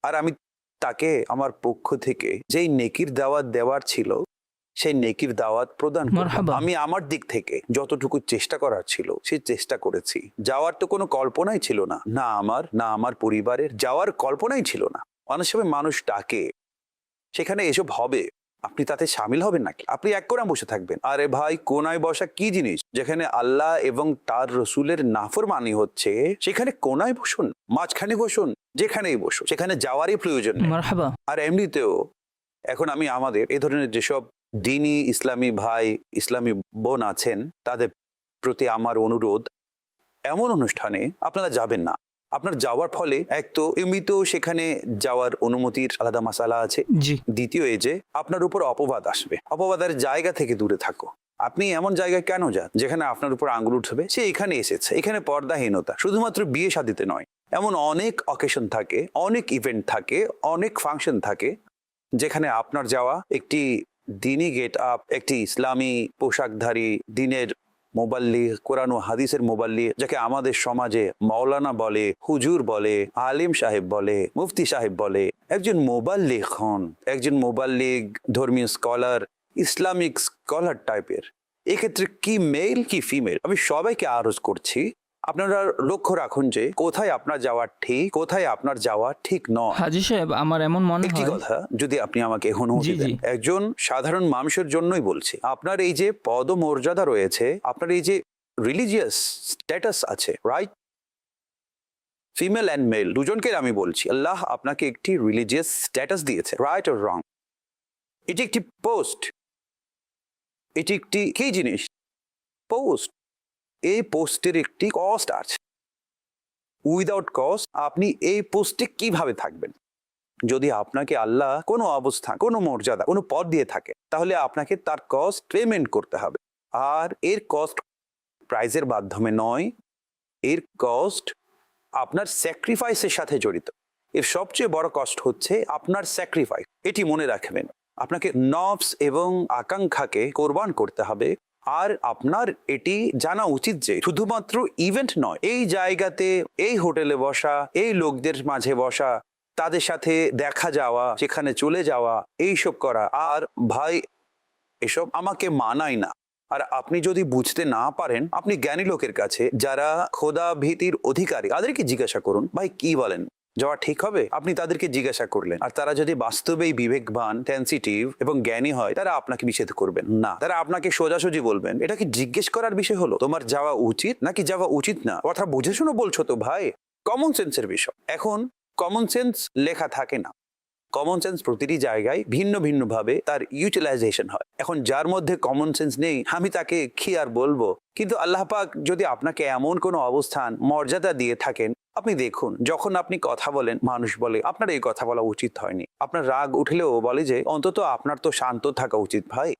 Speaker 3: আর আমি তাকে আমার পক্ষ থেকে যেই নেকির দাওয়াত দেওয়ার ছিল সেই নেকির দাওয়াত প্রদান করলাম।
Speaker 2: মারহাবা।
Speaker 3: আমি আমার দিক থেকে যতটুকু চেষ্টা করার ছিল সেই চেষ্টা করেছি। যাওয়ার তো কোনো কল্পনাই ছিল না, না আমার, না আমার পরিবারের যাওয়ার কল্পনাই ছিল না। অনেক সময় মানুষ ডাকে, সেখানে এসব হবে, আপনি তাতে সামিল হবেন নাকি? আপনি এক কোণায় বসে থাকবেন? আরে ভাই, কোণায় বসা কি জিনিস? যেখানে আল্লাহ এবং তার রসুলের নাফরমানি হচ্ছে সেখানে কোণায় বসুন, মাঝখানে বসুন, যেখানেই বসুন, সেখানে যাওয়ারই প্রয়োজন নেই।
Speaker 2: মারহাবা।
Speaker 3: আর এমনিতেও এখন আমি আমাদের এই ধরনের যেসব দিনী ইসলামী ভাই, ইসলামী বোন আছেন, তাদের প্রতি আমার অনুরোধ, এমন অনুষ্ঠানে আপনারা যাবেন না। আপনার যাওয়ার ফলে এক তো এমনিতেও সেখানে যাওয়ার অনুমতির আলাদা মাসালা আছে,
Speaker 2: জি।
Speaker 3: দ্বিতীয় এই যে আপনার উপর অপবাদ আসবে। অপবাদের জায়গা থেকে দূরে থাকো। আপনি এমন জায়গায় কেন যান যেখানে আপনার উপর আঙুল উঠবে? সে এখানে এসেছে, এখানে পর্দাহীনতা শুধুমাত্র বিয়ে শাদিতে নয়, এমন অনেক অকেশন থাকে, অনেক ইভেন্ট থাকে, অনেক ফাংশন থাকে যেখানে আপনার যাওয়া একটি দিনী গেট আপ, একটি ইসলামী পোশাকধারী, দিনের মোবাল্লিগ, কোরআন ও হাদিসের মোবাল্লিগ, যাকে আমাদের সমাজে মাওলানা বলে, হুজুর বলে, আলিম সাহেব বলে, মুফতি সাহেব বলে, একজন মোবাল্লিগ হন, একজন মোবাল্লিগ, ধর্মীয় স্কলার, ইসলামিক স্কলার টাইপের। এক্ষেত্রে কি মেল কি ফিমেল, আমি সবাইকে আরজ করছি, আপনারা লক্ষ্য রাখুন যে কোথায় আপনার যাওয়া ঠিক, কোথায় আপনার যাওয়া ঠিক নয়।
Speaker 2: হাজী সাহেব, আমার এমন মনে
Speaker 3: একটি
Speaker 2: হয়,
Speaker 3: কথা যদি আপনি আমাকে অনুমতি
Speaker 2: জি,
Speaker 3: দেন,
Speaker 2: জি।
Speaker 3: একজন সাধারণ মানুষের জন্যই বলছি, আপনার এই যে পদমর্যাদা রয়েছে, আপনার এই যে রিলিজিয়াস স্ট্যাটাস আছে, রাইট? ফিমেল অ্যান্ড মেল দুজনকে আমি বলছি, আল্লাহ আপনাকে একটি রিলিজিয়াস স্ট্যাটাস দিয়েছে, রাইট অর রং? এটি একটি পোস্ট, এটি একটি কি জিনিস? পোস্ট। এই পোস্টের একটি কস্ট আছে। উইদাউট কস্ট আপনি এই পোস্টে কিভাবে থাকবেন? যদি আপনাকে আল্লাহ কোনো অবস্থান, কোনো মর্যাদা, কোনো পদ দিয়ে থাকে, তাহলে আপনাকে তার কস্ট পেমেন্ট করতে হবে। আর এর কস্ট প্রাইজের মাধ্যমে নয়, এর কস্ট আপনার স্যাক্রিফাইসের সাথে জড়িত। এর সবচেয়ে বড় কষ্ট হচ্ছে আপনার স্যাক্রিফাইস। এটি মনে রাখবেন, আপনাকে নফস এবং আকাঙ্ক্ষাকে কোরবান করতে হবে। আর আপনার এটি জানা উচিত যে শুধুমাত্র ইভেন্ট নয়, এই জায়গাতে, এই হোটেলে বসা, এই লোকদের মাঝে বসা, তাদের সাথে দেখা যাওয়া, সেখানে চলে যাওয়া, এইসব করা, আর ভাই এসব আমাকে মানায় না। আর আপনি যদি বুঝতে না পারেন, আপনি জ্ঞানী লোকের কাছে, যারা খোদা ভীতির অধিকারী, তাদেরকে জিজ্ঞাসা করুন, ভাই কি বলেন, যাওয়া ঠিক হবে? আপনি তাদেরকে জিজ্ঞাসা করলেন, আর তারা যদি বাস্তবেই বিবেকবান, সেনসিটিভ এবং জ্ঞানী হয়, তারা আপনাকে নিষেধ করবেন না। তারা আপনাকে সোজাসুজি বলবেন, এটা কি জিজ্ঞেস করার বিষয় হলো? তোমার যাওয়া উচিত নাকি যাওয়া উচিত না? কথা বুঝে শুনে বলছো তো ভাই, কমন সেন্সের বিষয়। এখন কমন সেন্স লেখা থাকে না। কমন সেন্স প্রতিটি জায়গায় ভিন্ন ভিন্ন ভাবে তার ইউটিলাইজেশন হয়। এখন যার মধ্যে কমন সেন্স নেই, আমি তাকে কি আর বলবো? কিন্তু আল্লাহ পাক যদি আপনাকে এমন কোনো অবস্থান, মর্যাদা দিয়ে থাকেন, আপনি দেখুন, যখন আপনি কথা বলেন, মানুষ বলে আপনার এই কথা বলা উচিত হয়নি। আপনার রাগ উঠলেও বলে যে অন্তত আপনার তো শান্ত থাকা উচিত ভাই।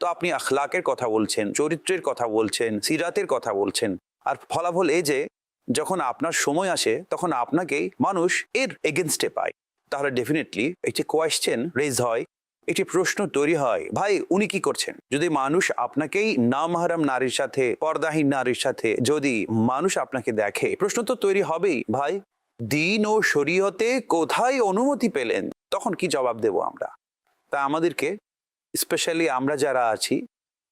Speaker 3: তো আপনি আখলাকের কথা বলছেন, চরিত্রের কথা বলছেন, সিরাতের কথা বলছেন, আর ফলাফল এই যে যখন আপনার সময় আসে, তখন আপনাকেই মানুষ এর এগেনস্টে পায়। তাহলে ডেফিনেটলি একটি কোয়েশ্চেন রেজ হয়, একটি প্রশ্ন তৈরি হয়, ভাই উনি কি করছেন? যদি মানুষ আপনাকেই নামহারাম নারীর সাথে, পর্দাহীন নারীর সাথে যদি মানুষ আপনাকে দেখে, প্রশ্ন তো তৈরি হবেই, ভাই দিন ও শরীয়তে কোথায় অনুমতি পেলেন? তখন কি জবাব দেব আমরা? তা আমাদেরকে, স্পেশালি আমরা যারা আছি,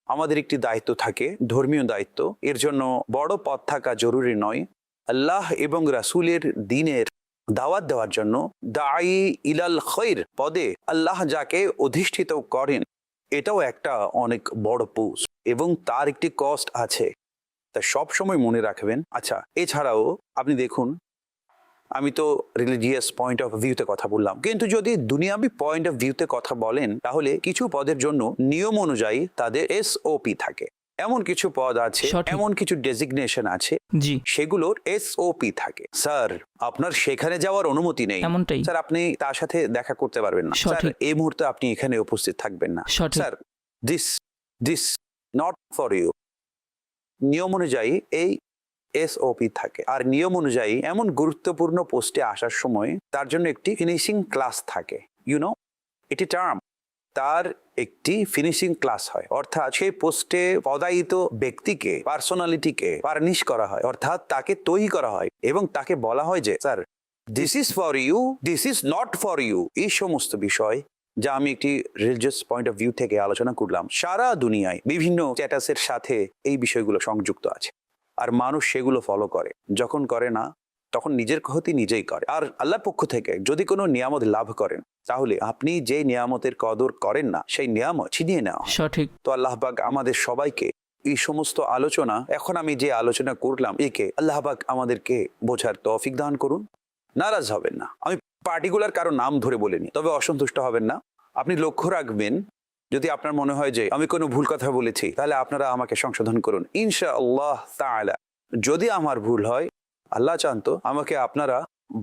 Speaker 3: আমাদের একটি দায়িত্ব থাকে, ধর্মীয় দায়িত্ব। এর জন্য বড় পদ থাকা জরুরি নয়। আল্লাহ এবং রাসূলের দ্বীনের দাওয়াত দেওয়ার জন্য দাঈ ইলাল খৈর পদে আল্লাহ যাকে অধিষ্ঠিত করেন, এটাও একটা অনেক বড় পোস্ট এবং তার একটি কস্ট আছে। তা সব সময় মনে রাখবেন। আচ্ছা, এছাড়াও আপনি দেখুন, আমি তো রিলিজিয়াস পয়েন্ট অফ ভিউতে কথা বললাম, কিন্তু যদি দুনিয়াবি পয়েন্ট অফ ভিউতে কথা বলেন, তাহলে কিছু পদের জন্য নিয়ম অনুযায়ী তাদের SOP থাকে। এমন কিছু পদ আছে,
Speaker 2: সঠিক।
Speaker 3: এমন কিছু ডেজিগনেশন আছে,
Speaker 2: জি,
Speaker 3: সেগুলোর SOP থাকে। স্যার আপনার সেখানে যাওয়ার অনুমতি নেই,
Speaker 2: এমনটাই।
Speaker 3: স্যার আপনি তার সাথে দেখা করতে পারবেন না, স্যার
Speaker 2: সঠিক।
Speaker 3: এই মুহূর্তে আপনি এখানে উপস্থিত থাকবেন না,
Speaker 2: সঠিক।
Speaker 3: Sir this not for you. নিয়ম অনুযায়ী এই SOP থাকে। আর নিয়ম অনুযায়ী এমন গুরুত্বপূর্ণ পোস্টে আসার সময় তার জন্য একটি ফিনিশিং ক্লাস থাকে। এটি টার্ম, তার একটি ফিনিশিং ক্লাস হয়। অর্থাৎ সেই পোস্টে পদায়িত ব্যক্তিকে, পার্সোনালিটিকে পারনিশ করা হয়, অর্থাৎ তাকে তৈরি করা হয় এবং তাকে বলা হয় যে sir this is for you, this is not for you. এই সমস্ত বিষয় যা আমি একটি রিলিজিয়াস পয়েন্ট অফ ভিউ থেকে আলোচনা করলাম, সারা দুনিয়ায় বিভিন্ন স্ট্যাটাসের সাথে এই বিষয়গুলো সংযুক্ত আছে। আর মানুষ সেগুলো ফলো করে। যখন করে না, তখন নিজের ক্ষতি নিজেই করে। আর আল্লাহর পক্ষ থেকে যদি কোনো নিয়ামত লাভ করেন, তাহলে আপনি যে নিয়ামতের কদর করেন না, সেই নিয়ামত ছিনিয়ে নেওয়া।
Speaker 2: সঠিক।
Speaker 3: তো আল্লাহ পাক আমাদের সবাইকে এই সমস্ত আলোচনা, এখন আমি যে আলোচনা করলাম, একে আল্লাহ পাক আমাদেরকে বোঝার তৌফিক দান করুন। নারাজ হবেন না, আমি পার্টিকুলার কারো নাম ধরে বলিনি, তবে অসন্তুষ্ট হবেন না। আপনি লক্ষ্য রাখবেন, যদি আপনার মনে হয় যে আমি কোনো ভুল কথা বলেছি, তাহলে আপনারা আমাকে সংশোধন করুন ইনশাআল্লাহ তাআলা। যদি আমার ভুল হয়, আল্লাহ চান তো আমাকে আপনারা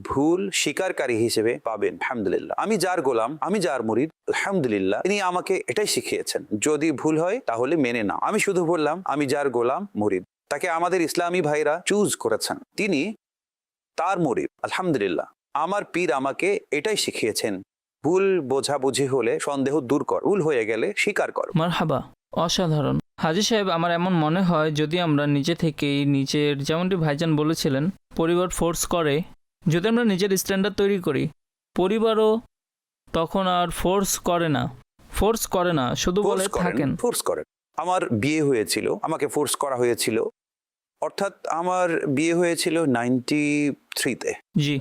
Speaker 3: ভুল স্বীকারকারী হিসেবে পাবেন। আলহামদুলিল্লাহ, আমি যার গোলাম, আমি যার মুরিদ, আলহামদুলিল্লাহ তিনি আমাকে এটাই শিখিয়েছেন। যদি ভুল হয় তাহলে মেনে না। আমি শুধু বললাম আমি যার গোলাম, মুরিদ, তাকে আমাদের ইসলামী ভাইরা চুজ করেছেন, তিনি তার মুরিদ। আলহামদুলিল্লাহ, আমার পীর আমাকে এটাই শিখিয়েছেন, ভুল বোঝাবুঝি হলে সন্দেহ দূর কর, ভুল হয়ে গেলে স্বীকার কর।
Speaker 2: মারহাবা, অসাধারণ। হাজী সাহেব, আমার এমন মনে হয় যদি আমরা নিজে থেকেই নিজের, যেমনটি ভাইজান বলেছিলেন, পরিবার ফোর্স করে, যদি আমরা নিজের স্ট্যান্ডার্ড তৈরি করি, পরিবারও তখন আর ফোর্স করে না, শুধু বলে থাকেন।
Speaker 3: ফোর্স করেন। আমার বিয়ে হয়েছিল, আমাকে ফোর্স করা হয়েছিল। অর্থাৎ আমার বিয়ে হয়েছিল 93-তে।
Speaker 2: জি।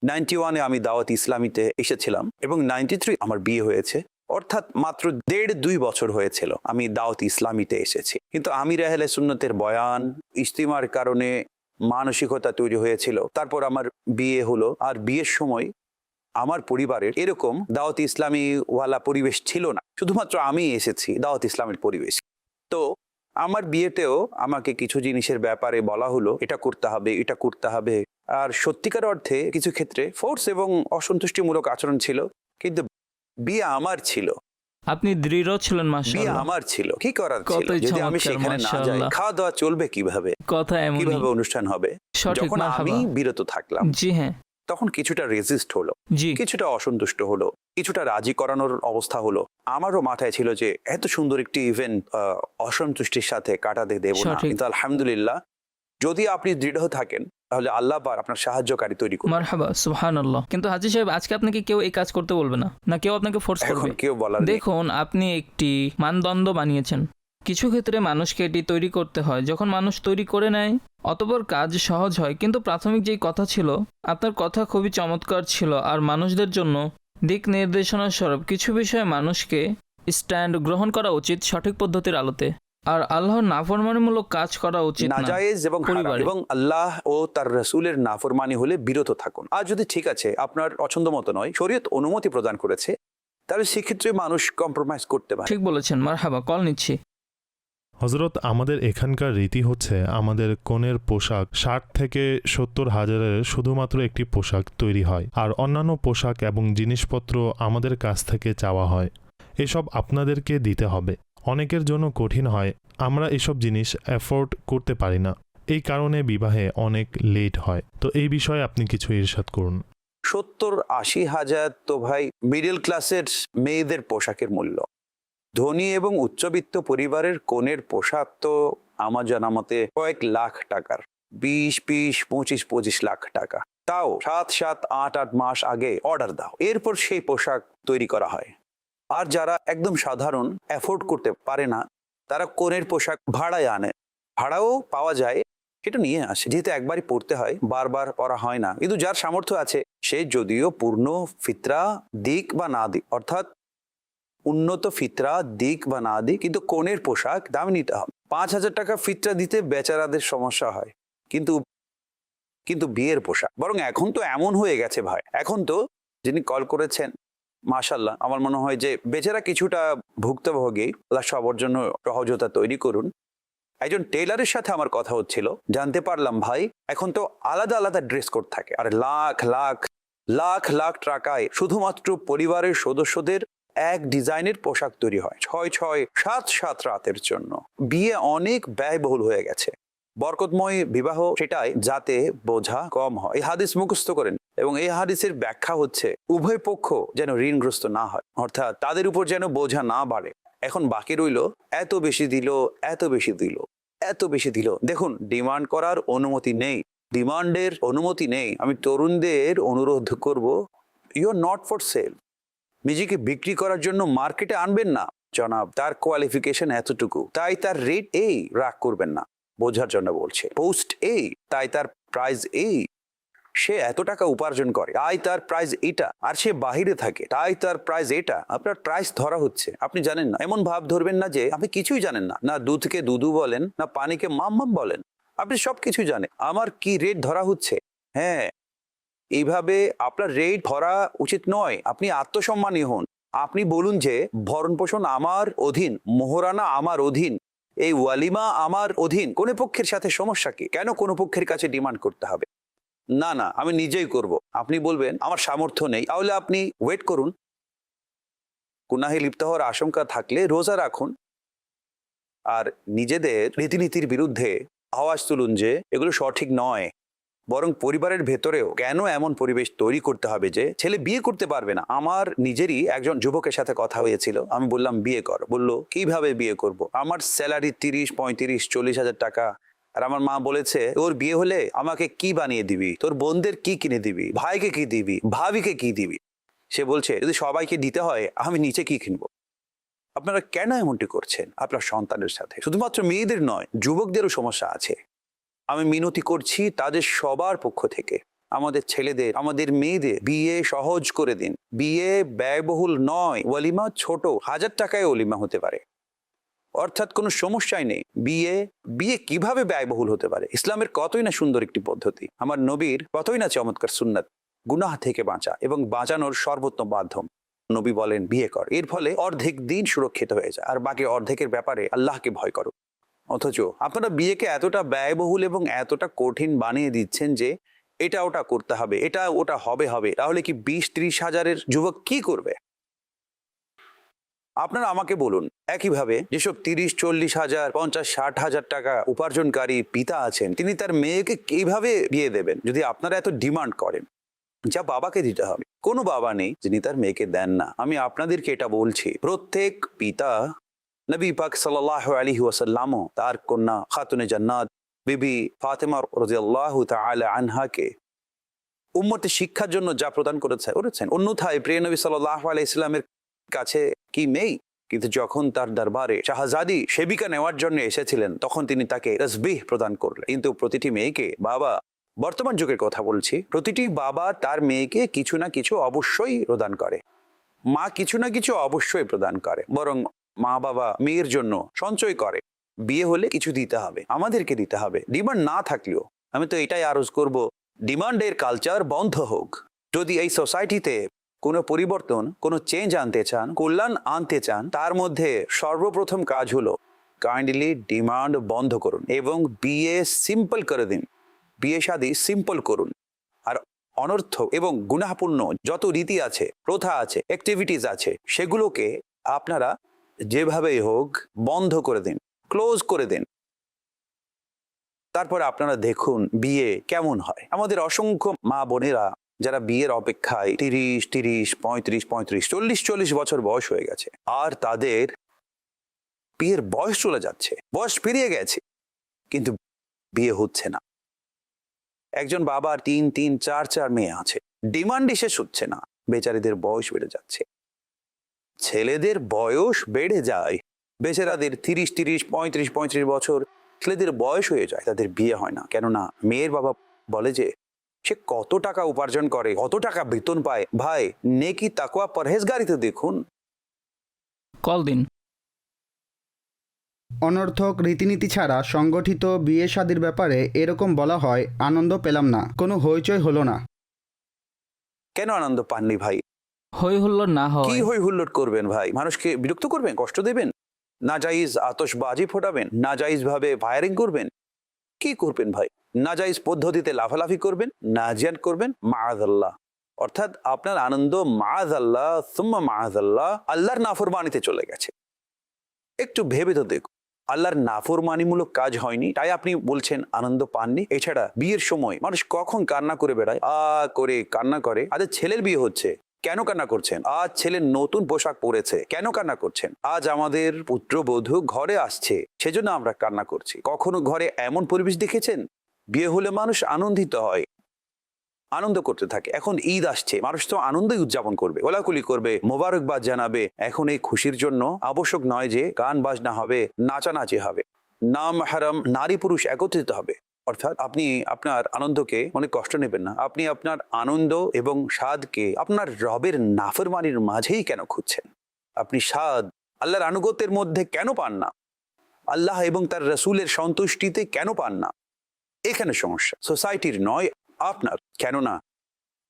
Speaker 3: 91-এ আমি দাওয়াত ইসলামীতে এসেছিলাম এবং 93 আমার বিয়ে হয়েছে। অর্থাৎ মাত্র 1.5-2 বছর হয়েছিল আমি দাওয়াত ইসলামীতে এসেছি, কিন্তু আমির আহলে সুন্নতের বয়ান ইজতিমার কারণে মানসিকতা তৈরি হয়েছিল। তারপর আমার বিয়ে হলো, আর বিয়ের সময় আমার পরিবারের এরকম দাওয়াত ইসলামী ওয়ালা পরিবেশ ছিল না, শুধুমাত্র আমি এসেছি দাওয়াত ইসলামের পরিবেশ। তো আমার বিয়েতেও আমাকে কিছু জিনিসের ব্যাপারে বলা হলো, এটা করতে হবে, এটা করতে হবে। আর সত্যিকার অর্থে কিছু ক্ষেত্রে ফোর্স এবং অসন্তুষ্টিমূলক আচরণ ছিল, কিন্তু বিয়ে আমার ছিল।
Speaker 2: আপনি দৃঢ় ছিলেন,
Speaker 3: বিয়ে
Speaker 2: মাশাআল্লাহ।
Speaker 3: আমার ছিল, কি করার ছিল?
Speaker 2: কতই
Speaker 3: যদি আমি
Speaker 2: চমৎকার,
Speaker 3: সেখানে না যাই,
Speaker 2: মাশাআল্লাহ।
Speaker 3: খাওয়া দাওয়া চলবে কিভাবে?
Speaker 2: কথা এমনই।
Speaker 3: কিভাবে অনুষ্ঠান হবে?
Speaker 2: সঠিক,
Speaker 3: যখন আমি
Speaker 2: মারহাবা।
Speaker 3: বিরত থাকলাম,
Speaker 2: জি হ্যাঁ,
Speaker 3: তখন কিছুটা রেজিস্ট হলো,
Speaker 2: জি
Speaker 3: কিছুটা অসন্তুষ্ট হলো, কিছুটা রাজি করানোর অবস্থা হলো। আমারও মাথায় ছিল যে এত সুন্দর একটি ইভেন্ট অসন্তুষ্টির সাথে কাটাতে দেব না,
Speaker 2: সঠিক।
Speaker 3: কিন্তু আলহামদুলিল্লাহ যদি আপনি দৃঢ় থাকেন তাহলে আল্লাহ পাক আপনার সাহায্যকারী তৈরি করবেন।
Speaker 2: মারহাবা, সুবহানাল্লাহ। কিন্তু হাজী সাহেব, আজকে আপনাকে কেউ এই কাজ করতে বলবে না, না কেউ আপনাকে ফোর্স
Speaker 3: এখন
Speaker 2: করবে।
Speaker 3: কেউ বলার নেই।
Speaker 2: দেখুন, আপনি একটি মানদণ্ড বানিয়েছেন। কিছু ক্ষেত্রে মানুষকে এটি তৈরি করতে হয়, যখন মানুষ তৈরি করে নেয় অতঃপর কাজ সহজ হয়। কিন্তু প্রাথমিক যেই কথা ছিল, আপনার কথা খুবই চমৎকার ছিল, আর মানুষদের জন্য দিক নির্দেশনা স্বরূপ কিছু বিষয়ে মানুষকে স্ট্যান্ড গ্রহণ করা উচিত সঠিক পদ্ধতির আলোতে, আর আল্লাহর নাফরমানিমূলক কাজ করা উচিত না
Speaker 3: নাজায়েজ এবং হারাম
Speaker 2: পরিবারে।
Speaker 3: এবং আল্লাহ ও তার রাসূলের নাফরমানি হলে বিরত থাকুন। আর যদি ঠিক আছে আপনার পছন্দ মতো নয়, শরীয়ত অনুমতি প্রদান করেছে, তাহলে সেক্ষেত্রে মানুষ কম্প্রোমাইজ করতে পারে।
Speaker 2: ঠিক বলেছেন, মারহাবা। কল নিচ্ছি।
Speaker 4: হজরত, আমাদের এখানকার রীতি হচ্ছে আমাদের কনের পোশাক 60 থেকে 70 হাজারের শুধুমাত্র একটি পোশাক তৈরি হয়, আর অন্যান্য পোশাক এবং জিনিসপত্র আমাদের কাছ থেকে চাওয়া হয়। এসব আপনাদেরকে দিতে হবে। অনেকের জন্য কঠিন হয়, আমরা এসব জিনিস অ্যাফোর্ড করতে পারি না, এই কারণে বিবাহে অনেক লেট হয়। তো এই বিষয়ে আপনি কিছু ইরশাদ করুন।
Speaker 3: 70-80 হাজার তো ভাই মিডল ক্লাসের মেয়েদের পোশাকের মূল্য। ধনী এবং উচ্চবিত্ত পরিবারের কনের পোশাক তো আমার জানা মতে কয়েক লাখ টাকার, 20-25 লাখ টাকা। তাও 7-8 মাস আগে অর্ডার দাও, এরপর সেই পোশাক তৈরি করা হয়। আর যারা একদম সাধারণ অ্যাফোর্ড করতে পারে না, তারা কনের পোশাক ভাড়ায় আনে। ভাড়াও পাওয়া যায়, সেটা নিয়ে আসে, যেহেতু একবারই পড়তে হয়, বারবার পরা হয় না। কিন্তু যার সামর্থ্য আছে সে যদিও পূর্ণ ফিতরা দিক বা না দিক, অর্থাৎ উন্নত ফিতরা দিক বা না দিক, কিন্তু কনের পোশাক দামি নিতে হবে। 5,000 টাকা ফিতরা দিতে বেচারাদের সমস্যা হয়, কিন্তু বিয়ের পোশাক বরং এখন তো এমন হয়ে গেছে ভাই, এখন তো যিনি কল করেছেন মাশাআল্লাহ, আমার মনে হয় যে বেচারা কিছুটা ভুক্তভোগী, আল্লাহ সবার জন্য সহজতা তৈরি করুন। একজন টেইলারের সাথে আমার কথা হচ্ছিল, জানতে পারলাম ভাই এখন তো আলাদা আলাদা ড্রেস কোড থাকে, আর লাখ লাখ লাখ লাখ টাকায় শুধুমাত্র পরিবারের সদস্যদের এক ডিজাইনের পোশাক তৈরি হয় 6-7 রাতের জন্য। বিয়ে অনেক ব্যয়বহুল হয়ে গেছে। বরকতময় বিবাহ সেটাই যাতে বোঝা কম হয়। এই হাদিস মুখস্থ করেন, এবং এই হাদিসের ব্যাখ্যা হচ্ছে উভয় পক্ষ যেন ঋণগ্রস্ত না হয়, অর্থাৎ তাদের উপর যেন বোঝা না বাড়ে। এখন বাকি রইল এত বেশি দিল, এত বেশি দিল, এত বেশি দিল। দেখুন, ডিমান্ড করার অনুমতি নেই, ডিমান্ডের অনুমতি নেই। আমি তরুণদের অনুরোধ করব, you are not for sale. নিজেকে বিক্রি করার জন্য মার্কেটে আনবেন না জনাব, তার কোয়ালিফিকেশন এতটুকু, তাই তার রেট এই, রাগ করবেন না, বোঝার জন্য বলছে। পোস্ট এই, তাই তার প্রাইস এই, সে এত টাকা উপার্জন করে তাই তার প্রাইস এটা, আর সে বাহিরে থাকে তাই তার প্রাইস এটা। আপনার প্রাইস ধরা হচ্ছে, আপনি জানেন না। এমন ভাব ধরবেন না যে আপনি কিছুই জানেন না, না দুধকে দুধু বলেন, না পানিকে মাম্মাম বলেন, আপনি সবকিছু জানেন। আমার কি রেট ধরা হচ্ছে? হ্যাঁ, এইভাবে আপনার রেট ধরা উচিত নয়। আপনি আত্মসম্মানী হন, আপনি বলুন যে ভরণ পোষণ আমার অধীন, মোহরানা আমার অধীন, এই ওয়ালিমা আমার অধীন। কোনো পক্ষের সাথে সমস্যা কি? কেন কোনো পক্ষের কাছে ডিমান্ড করতে হবে? না না, আমি নিজেই করব। আপনি বলবেন আমার সামর্থ্য নেই, তাহলে আপনি ওয়েট করুন। গুনাহে লিপ্ত হওয়ার আশঙ্কা থাকলে রোজা রাখুন, আর নিজেদের রীতিনীতির বিরুদ্ধে আওয়াজ তুলুন যে এগুলো সঠিক নয়। বরং পরিবারের ভেতরেও কেন এমন পরিবেশ তৈরি করতে হবে যে ছেলে বিয়ে করতে পারবে না? আমার নিজেরই একজন যুবকের সাথে কথা হয়েছিল, আমি বললাম বিয়ে কর, বললো কিভাবে বিয়ে করব? আমার স্যালারি 30-35-40 হাজার টাকা, আর আমার মা বলেছে তোর বিয়ে হলে আমাকে কি বানিয়ে দিবি, তোর বোনদের কি কিনে দিবি, ভাইকে কি দিবি, ভাবিকে কি দিবি। সে বলছে যদি সবাইকে দিতে হয় আমি নিচে কি কিনবো? আপনারা কেন এমনটি করছেন আপনার সন্তানের সাথে? শুধুমাত্র মেয়েদের নয়, যুবকদেরও সমস্যা আছে। আমি মিনতি করছি তাদের সবার পক্ষ থেকে, আমাদের ছেলেদের, আমাদের মেয়েদের বিয়ে সহজ করে দিন। বিয়ে ব্যয়বহুল নয়, ওয়ালিমা ছোট, 1000 টাকায় ওয়ালিমা হতে পারে, অর্থাৎ কোনো সমস্যাই নেই। বিয়ে বিয়ে কিভাবে ব্যয়বহুল হতে পারে? ইসলামের কতই না সুন্দর একটি পদ্ধতি, আমার নবীর কতই না চমৎকার সুন্নাত। গুনাহ থেকে বাঁচা এবং বাঁচানোর সর্বোত্তম মাধ্যম। নবী বলেন বিয়ে কর, এর ফলে অর্ধেক দিন সুরক্ষিত হয়ে যায়, আর বাকি অর্ধেকের ব্যাপারে আল্লাহকে ভয় করো। অথচ আপনারা বিয়েকে এতটা ব্যয়বহুল এবং এতটা কঠিন বানিয়ে দিচ্ছেন যে এটা ওটা করতে হবে, এটা ওটা হবে। তাহলে কি 20-30 হাজারের যুবক কি করবে? আপনারা আমাকে বলুন, একইভাবে যেসব 30-40 হাজার, 50-60 হাজার টাকা উপার্জনকারী পিতা আছেন, তিনি তার মেয়েকে কিভাবে বিয়ে দেবেন যদি আপনারা এত ডিমান্ড করেন? যা বাবাকে দিতে হবে। কোনো বাবা নেই যিনি তার মেয়েকে দেন না। আমি আপনাদেরকে এটা বলছি, প্রত্যেক পিতা, নবী পাক সাল্লাল্লাহু আলাইহি ওয়াসাল্লামও তার কন্যা খাতুনে জান্নাত বিবি ফাতেমা রাদিয়াল্লাহু তাআলা আনহাকে উম্মতের শিক্ষার জন্য যা প্রদান করেছেন, অন্যথায় প্রিয় নবী সাল্লাল্লাহু আলাইহি সাল্লামের কাছে কি মেয়ে? কিন্তু যখন তার দরবারে শাহজাদি সেবিকা নেওয়ার জন্য এসেছিলেন, তখন তিনি তাকে তাসবিহ প্রদান করলেন। কিন্তু প্রতিটি মেয়েকে বাবা, বর্তমান যুগের কথা বলছি, প্রতিটি বাবা তার মেয়েকে কিছু না কিছু অবশ্যই প্রদান করে, মা কিছু না কিছু অবশ্যই প্রদান করে, বরং মা বাবা মেয়ের জন্য সঞ্চয় করে। বিয়ে হলে কিছু দিতে হবে, আমাদেরকে দিতে হবে, ডিমান্ড না থাকলেও। আমি তো এটাই আরজ করব, ডিমান্ডের কালচার বন্ধ হোক। যদি এই সোসাইটিতে কোনো পরিবর্তন, কোনো চেঞ্জ আনতে চান, কল্যাণ আনতে চান, তার মধ্যে সর্বপ্রথম কাজ হলো কাইন্ডলি ডিমান্ড বন্ধ করুন এবং বিয়ে সিম্পল করে দিন। বিয়ে শাদী সিম্পল করুন, আর অনর্থ এবং গুনাহপূর্ণ যত রীতি আছে, প্রথা আছে, অ্যাক্টিভিটিস আছে, সেগুলোকে আপনারা যেভাবেই হোক বন্ধ করে দিন, ক্লোজ করে দিন। তারপরে আপনারা দেখুন বিয়ে কেমন হয়। আমাদের অসংখ্য মা বোনেরা যারা বিয়ের অপেক্ষায় 30, 35, 40 বছর বয়স হয়ে গেছে, আর তাদের বিয়ের বয়স চলে যাচ্ছে, বয়স পেরিয়ে গেছে, কিন্তু বিয়ে হচ্ছে না। একজন বাবার 3, 4 মেয়ে আছে, ডিমান্ডই শেষ হচ্ছে না, বেচারিদের বয়স বেড়ে যাচ্ছে। ছেলেদের বয়স বেড়ে যায়, বেচারাদের 30, 35 বছর ছেলেদের বয়স হয়ে যায়, তাদের বিয়ে হয় না। কেননা মেয়ের বাবা বলে যে সে কত টাকা উপার্জন করে, কত টাকা বেতন পায়। ভাই, নেকি তাকওয়া পরহেজগারিতে দেখুন।
Speaker 2: কল দিন।
Speaker 5: অনর্থক রীতিনীতি ছাড়া সংগঠিত বিয়ে শাদির ব্যাপারে এরকম বলা হয়, আনন্দ পেলাম না, কোনো হইচই হলো না।
Speaker 3: কেন আনন্দ পাননি ভাই?
Speaker 2: হই হুল্লোড় না হয়।
Speaker 3: কি হই হুল্লোড় করবেন ভাই? মানুষকে বিরক্ত করবেন, কষ্ট দেবেন, নাজাইজ আতশবাজি ফোটাবেন, নাজাইজ ভাবে ফায়ারিং করবেন, কি করবেন ভাই? নাজাইজ পদ্ধতিতে লাফালাফি করবেন, নাজিয়ান করবেন, মাআযাল্লাহ। অর্থাৎ আপনার আনন্দ মাআযাল্লাহ সুম্মা মাআযাল্লাহ আল্লাহর নাফরমানিতে চলে গেছে। একটু ভেবে তো দেখুন, আল্লাহর নাফরমানিমূলক কাজ হয়নি, তাই আপনি বলছেন আনন্দ পাননি। এছাড়া বিয়ের সময় মানুষ কখন কান্না করে বেড়ায়, করে কান্না করে। আজ ছেলের বিয়ে হচ্ছে, কেন কান্না করছেন? আজ ছেলের নতুন পোশাক পরেছে, কেন কান্না করছেন? আজ আমাদের পুত্রবধূ ঘরে আসছে, সেজন্য আমরা কান্না করছি। কখনো ঘরে এমন পরিবেশ দেখেছেন? বিয়ে হলে মানুষ আনন্দিত হয়, আনন্দ করতে থাকে। এখন ঈদ আসছে, মানুষ তো আনন্দই উদযাপন করবে, কোলাকুলি করবে, মোবারকবাদ জানাবে। এখন এই খুশির জন্য আবশ্যক নয় যে গান বাজনা হবে, নাচানাচি হবে, নাম হারাম নারী পুরুষ একত্রিত হবে। অর্থাৎ আপনি আপনার আনন্দকে অনেক কষ্ট নেবেন না। আপনি আপনার আনন্দ এবং স্বাদকে আপনার রবের নাফরমানির মাঝেই কেন খুঁজছেন? আপনি স্বাদ আল্লাহর আনুগত্যের মধ্যে কেন পান না? আল্লাহ এবং তার রসুলের সন্তুষ্টিতে কেন পান না? এখানে সমস্যা সোসাইটির নয়, আপনার। কেননা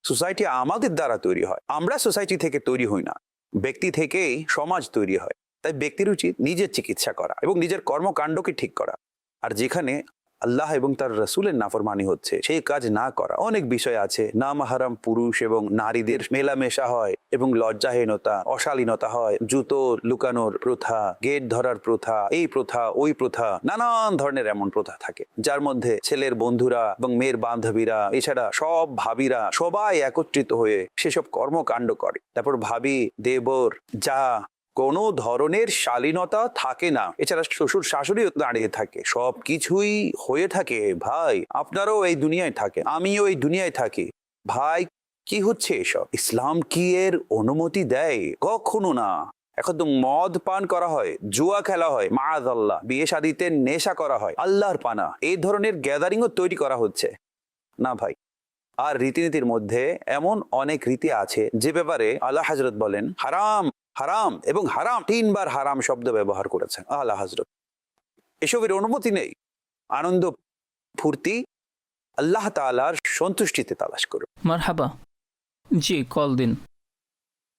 Speaker 3: সোসাইটি আমাদের দ্বারা তৈরি হয়, আমরা সোসাইটি থেকে তৈরি হই না, ব্যক্তি থেকেই সমাজ তৈরি হয়। তাই ব্যক্তির উচিত নিজের চিকিৎসা করা এবং নিজের কর্মকাণ্ডকে ঠিক করা। আর যেখানে আল্লাহ এবং তার রসুলের নাফরমানি হচ্ছে, সেই কাজ না করা। অনেক বিষয় আছে, নামাহারাম পুরুষ এবং নারীদের মেলামেশা হয় এবং লজ্জাহীনতা, অশালীনতা হয়, জুতো লুকানোর প্রথা, গেট ধরার প্রথা, এই প্রথা, ওই প্রথা, নানান ধরনের এমন প্রথা থাকে, যার মধ্যে ছেলের বন্ধুরা এবং মেয়ের বান্ধবীরা, এছাড়া সব ভাবিরা সবাই একত্রিত হয়ে সেসব কর্মকাণ্ড করে। তারপর ভাবি, দেবর, যা কোনো ধরনের শালীনতা থাকে না। এছাড়া শ্বশুর শাশুড়িও দাঁড়িয়ে থাকে, সব কিছুই হয়ে থাকে। ভাই, আপনারাও এই দুনিয়ায় থাকেন, আমিও এই দুনিয়ায় থাকি। ভাই, কি হচ্ছে এসব? ইসলাম কি এর অনুমতি দেয়? কখনো না। এখন তো মদ পান করা হয়, জুয়া খেলা হয়, মাআযাল্লাহ, বিয়ে শাদীতে নেশা করা হয়, আল্লাহর পানা। এই ধরনের গ্যাদারিংও তৈরি করা হচ্ছে না ভাই। আর রীতিনীতির মধ্যে এমন অনেক রীতি আছে যে ব্যাপারে আল্লাহ হযরত বলেন হারাম হারাম এবং হারাম, 3 বার হারাম শব্দ ব্যবহার করেছেন আল্লাহ হযরত। এসবের অনুমতি নেই। আনন্দ ফুর্তি আল্লাহ তাআলার সন্তুষ্টিতে তালাশ করুন।
Speaker 2: মারহাবা, জি কল দিন।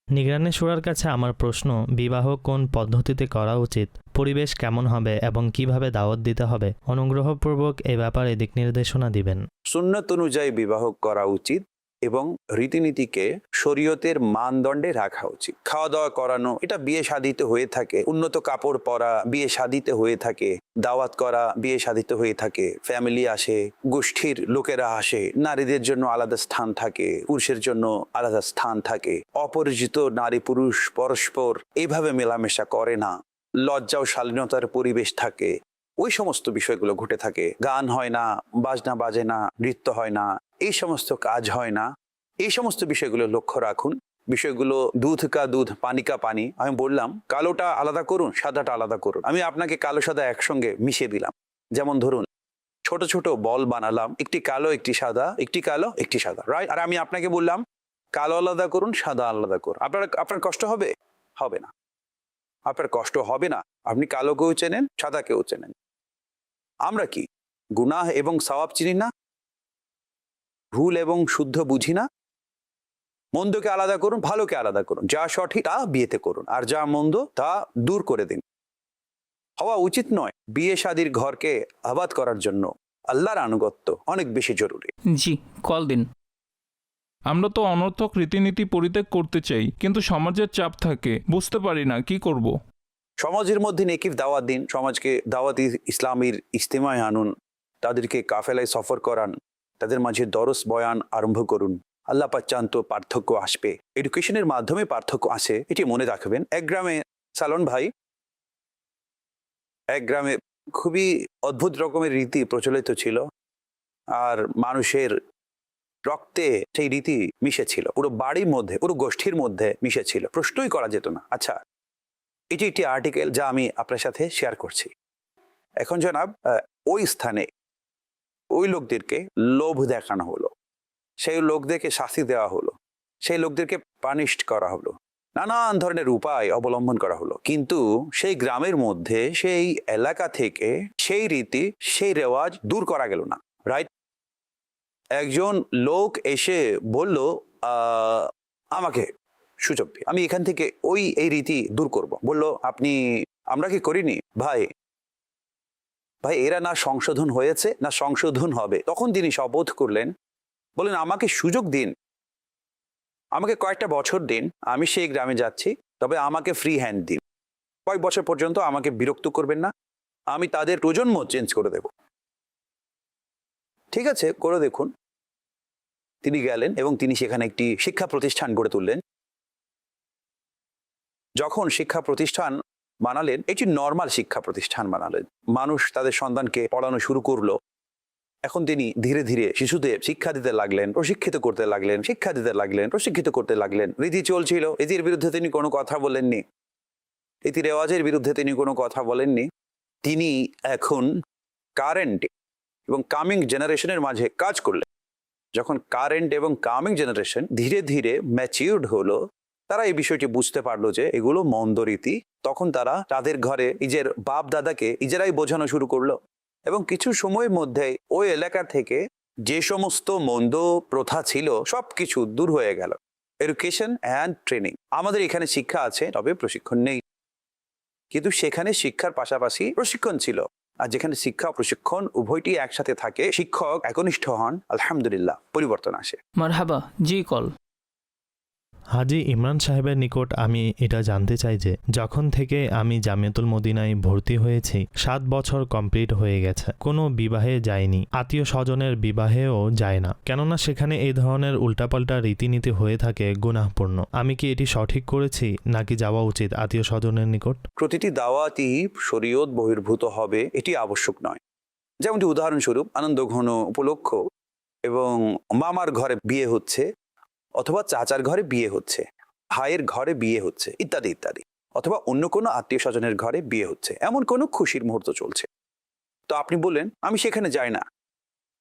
Speaker 4: নিগরানি শুরার কাছে আমার প্রশ্ন, বিবাহ কোন পদ্ধতিতে করা উচিত, পরিবেশ কেমন হবে এবং কিভাবে দাওয়াত দিতে হবে? অনুগ্রহপূর্বক এ ব্যাপারে দিক নির্দেশনা দিবেন।
Speaker 3: সুন্নত অনুযায়ী বিবাহ করা উচিত এবং রীতিনীতিকে শরীয়তের মানদণ্ডে রাখা উচিত। খাওয়া দাওয়া করানো এটা বিয়ে শাদিতে হয়ে থাকে, উন্নত কাপড় পরা বিয়ে শাদিতে হয়ে থাকে, দাওয়াত করা বিয়ে শাদিতে হয়ে থাকে, ফ্যামিলি আসে, গোষ্ঠীর লোকেরা আসে, নারীদের জন্য আলাদা স্থান থাকে, পুরুষের জন্য আলাদা স্থান থাকে, অপরিচিত নারী পুরুষ পরস্পর এইভাবে মেলামেশা করে না, লজ্জা ও শালীনতার পরিবেশ থাকে, ওই সমস্ত বিষয়গুলো ঘটে থাকে। গান হয় না, বাজনা বাজে না, নৃত্য হয় না, এই সমস্ত কাজ হয় না। এই সমস্ত বিষয়গুলো লক্ষ্য রাখুন। বিষয়গুলো দুধ কা দুধ পানি কা পানি। আমি বললাম কালোটা আলাদা করুন, সাদাটা আলাদা করুন। আমি আপনাকে কালো সাদা একসঙ্গে মিশিয়ে দিলাম। যেমন ধরুন ছোট ছোট বল বানালাম, একটি কালো একটি সাদা, একটি কালো একটি সাদা, রাইট? আর আমি আপনাকে বললাম কালো আলাদা করুন, সাদা আলাদা করুন। আপনার কষ্ট হবে? হবে না। আপনার কষ্ট হবে না। আপনি কালোকেও চেনেন, সাদাকেও চেনেন। আমরা কি গুনাহ এবং সওয়াব চিনি না? ভুল এবং শুদ্ধ বুঝি না? মন্দকে আলাদা করুন, ভালোকে আলাদা করুন। যা সঠিক তা বিয়েতে করুন, আর যা মন্দ তা দূর করে দিন। হওয়া উচিত নয়। বিয়ে শাদীর ঘরকে আবাদ করার জন্য আল্লাহর আনুগত্য অনেক বেশি জরুরি।
Speaker 2: জি কল দিন।
Speaker 6: আমরা তো অনর্থক রীতিনীতি পরিত্যাগ করতে চাই, কিন্তু সমাজের চাপ থাকে, বুঝতে পারি না কি করব।
Speaker 3: সমাজের মধ্যে নেকির দাওয়াত দিন, সমাজকে দাওয়াতি ইসলামীর ইজতেমায় আনুন, তাদেরকে কাফেলায় সফর করান, তাদের মাঝে দরস বয়ান আরম্ভ করুন। আল্লাহ পাক চান তো পার্থক্য আসবে, এডুকেশনের মাধ্যমে পার্থক্য আসে, এটি মনে রাখবেন। এক গ্রামে সালন ভাই, এক গ্রামে খুবই অদ্ভুত রকমের রীতি প্রচলিত ছিল, আর মানুষের রক্তে সেই রীতি মিশেছিল, পুরো বাড়ির মধ্যে, পুরো গোষ্ঠীর মধ্যে মিশেছিল, প্রশ্নই করা যেত না। আচ্ছা, এটি একটি আর্টিকেল যা আমি আপনার সাথে শেয়ার করছি। এখন জনাব ওই স্থানে ওই লোকদেরকে লোভ দেখানো হলো, সেই লোকদেরকে শাস্তি দেওয়া হলো, সেই লোকদেরকে পানিশড করা হলো, নানান ধরনের উপায় অবলম্বন করা হলো, কিন্তু সেই গ্রামের মধ্যে, সেই এলাকা থেকে সেই রীতি, সেই রেওয়াজ দূর করা গেল না, রাইট? একজন লোক এসে বলল আমাকে সুযোগ দিন, আমি এখান থেকে এই রীতি দূর করব। বলল আমরা কি করিনি? ভাই এরা না সংশোধন হয়েছে না সংশোধন হবে। তখন তিনি শপথ করলেন, বলেন আমাকে সুযোগ দিন, আমাকে কয়েকটা বছর দিন, আমি সেই গ্রামে যাচ্ছি, তবে আমাকে ফ্রি হ্যান্ড দিন। কয়েক বছর পর্যন্ত আমাকে বিরক্ত করবেন না, আমি তাদের প্রজন্ম চেঞ্জ করে দেব। ঠিক আছে, করে দেখুন। তিনি গেলেন এবং তিনি সেখানে একটি শিক্ষা প্রতিষ্ঠান গড়ে তুললেন। যখন শিক্ষা প্রতিষ্ঠান বানালেন, একটি নর্মাল শিক্ষা প্রতিষ্ঠান বানালেন, মানুষ তাদের সন্তানকে পড়ানো শুরু করলো। এখন তিনি ধীরে ধীরে শিশুদের শিক্ষা দিতে লাগলেন, প্রশিক্ষিত করতে লাগলেন, শিক্ষা দিতে লাগলেন, প্রশিক্ষিত করতে লাগলেন। রীতি চলছিল, রীতির বিরুদ্ধে তিনি কোনো কথা বলেননি, রীতি রেওয়াজের বিরুদ্ধে তিনি কোনো কথা বলেননি। তিনি এখন কারেন্ট এবং কামিং জেনারেশনের মাঝে কাজ করলেন। যখন কারেন্ট এবং কামিং জেনারেশন ধীরে ধীরে ম্যাচিউরড হলো, তারা এই বিষয়টি বুঝতে পারলো যে এগুলো মন্দ রীতি। তখন তারা তাদের ঘরে নিজের বাপ দাদাকে নিজেরাই বোঝানো শুরু করলো, এবং কিছু সময়ের মধ্যে ওই এলাকা থেকে যে সমস্ত মন্দ প্রথা ছিল সব কিছু দূর হয়ে গেল। এডুকেশন অ্যান্ড ট্রেনিং, আমাদের এখানে শিক্ষা আছে তবে প্রশিক্ষণ নেই, কিন্তু সেখানে শিক্ষার পাশাপাশি প্রশিক্ষণ ছিল। আর যেখানে শিক্ষা প্রশিক্ষণ উভয়টি একসাথে থাকে, শিক্ষক একনিষ্ঠ হন, আলহামদুলিল্লাহ পরিবর্তন আসে।
Speaker 2: মারহাবা, জি কল।
Speaker 4: হাজি ইমরান সাহেবের নিকট আমি এটা জানতে চাই যে যখন থেকে আমি জামিয়াতুল মদিনায় ভর্তি হয়েছি 7 বছর কমপ্লিট হয়ে গেছে, কোনো বিবাহে যায়নি, আত্মীয় স্বজনের বিবাহেও যায় না, কেননা সেখানে এই ধরনের উল্টাপাল্টা রীতিনীতি হয়ে থাকে গুনাহপূর্ণ। আমি কি এটি সঠিক করেছি নাকি যাওয়া উচিত আত্মীয় স্বজনের নিকট?
Speaker 3: প্রতিটি দাওয়াতই শরীয়ত বহির্ভূত হবে এটি আবশ্যক নয়। যেমনটি উদাহরণস্বরূপ আনন্দ ঘন উপলক্ষ এবং মামার ঘরে বিয়ে হচ্ছে, অথবা চাচার ঘরে বিয়ে হচ্ছে, ভাইয়ের ঘরে বিয়ে হচ্ছে, ইত্যাদি ইত্যাদি, অথবা অন্য কোনো আত্মীয় স্বজনের ঘরে বিয়ে হচ্ছে, এমন কোনো খুশির মুহূর্ত চলছে, তো আপনি বললেন আমি সেখানে যাই না,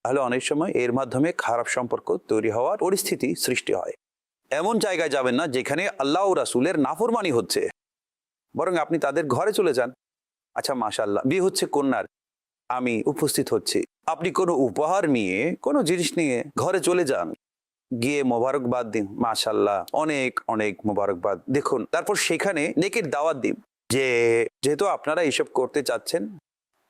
Speaker 3: তাহলে অনেক সময় এর মাধ্যমে খারাপ সম্পর্ক তৈরি হওয়ার পরিস্থিতি সৃষ্টি হয়। এমন জায়গায় যাবেন না যেখানে আল্লাহ ও রাসূলের নাফরমানি হচ্ছে, বরং আপনি তাদের ঘরে চলে যান। আচ্ছা মাশাআল্লাহ, বিয়ে হচ্ছে কন্যার, আমি উপস্থিত হচ্ছি। আপনি কোনো উপহার নিয়ে, কোনো জিনিস নিয়ে ঘরে চলে যান, গিয়ে মোবারকবাদ দিন, মাশাআল্লাহ অনেক অনেক মোবারকবাদ, দেখুন। তারপর সেখানে নেকির দাওয়াত দিন যে যেহেতু আপনারা এইসব করতে চাচ্ছেন,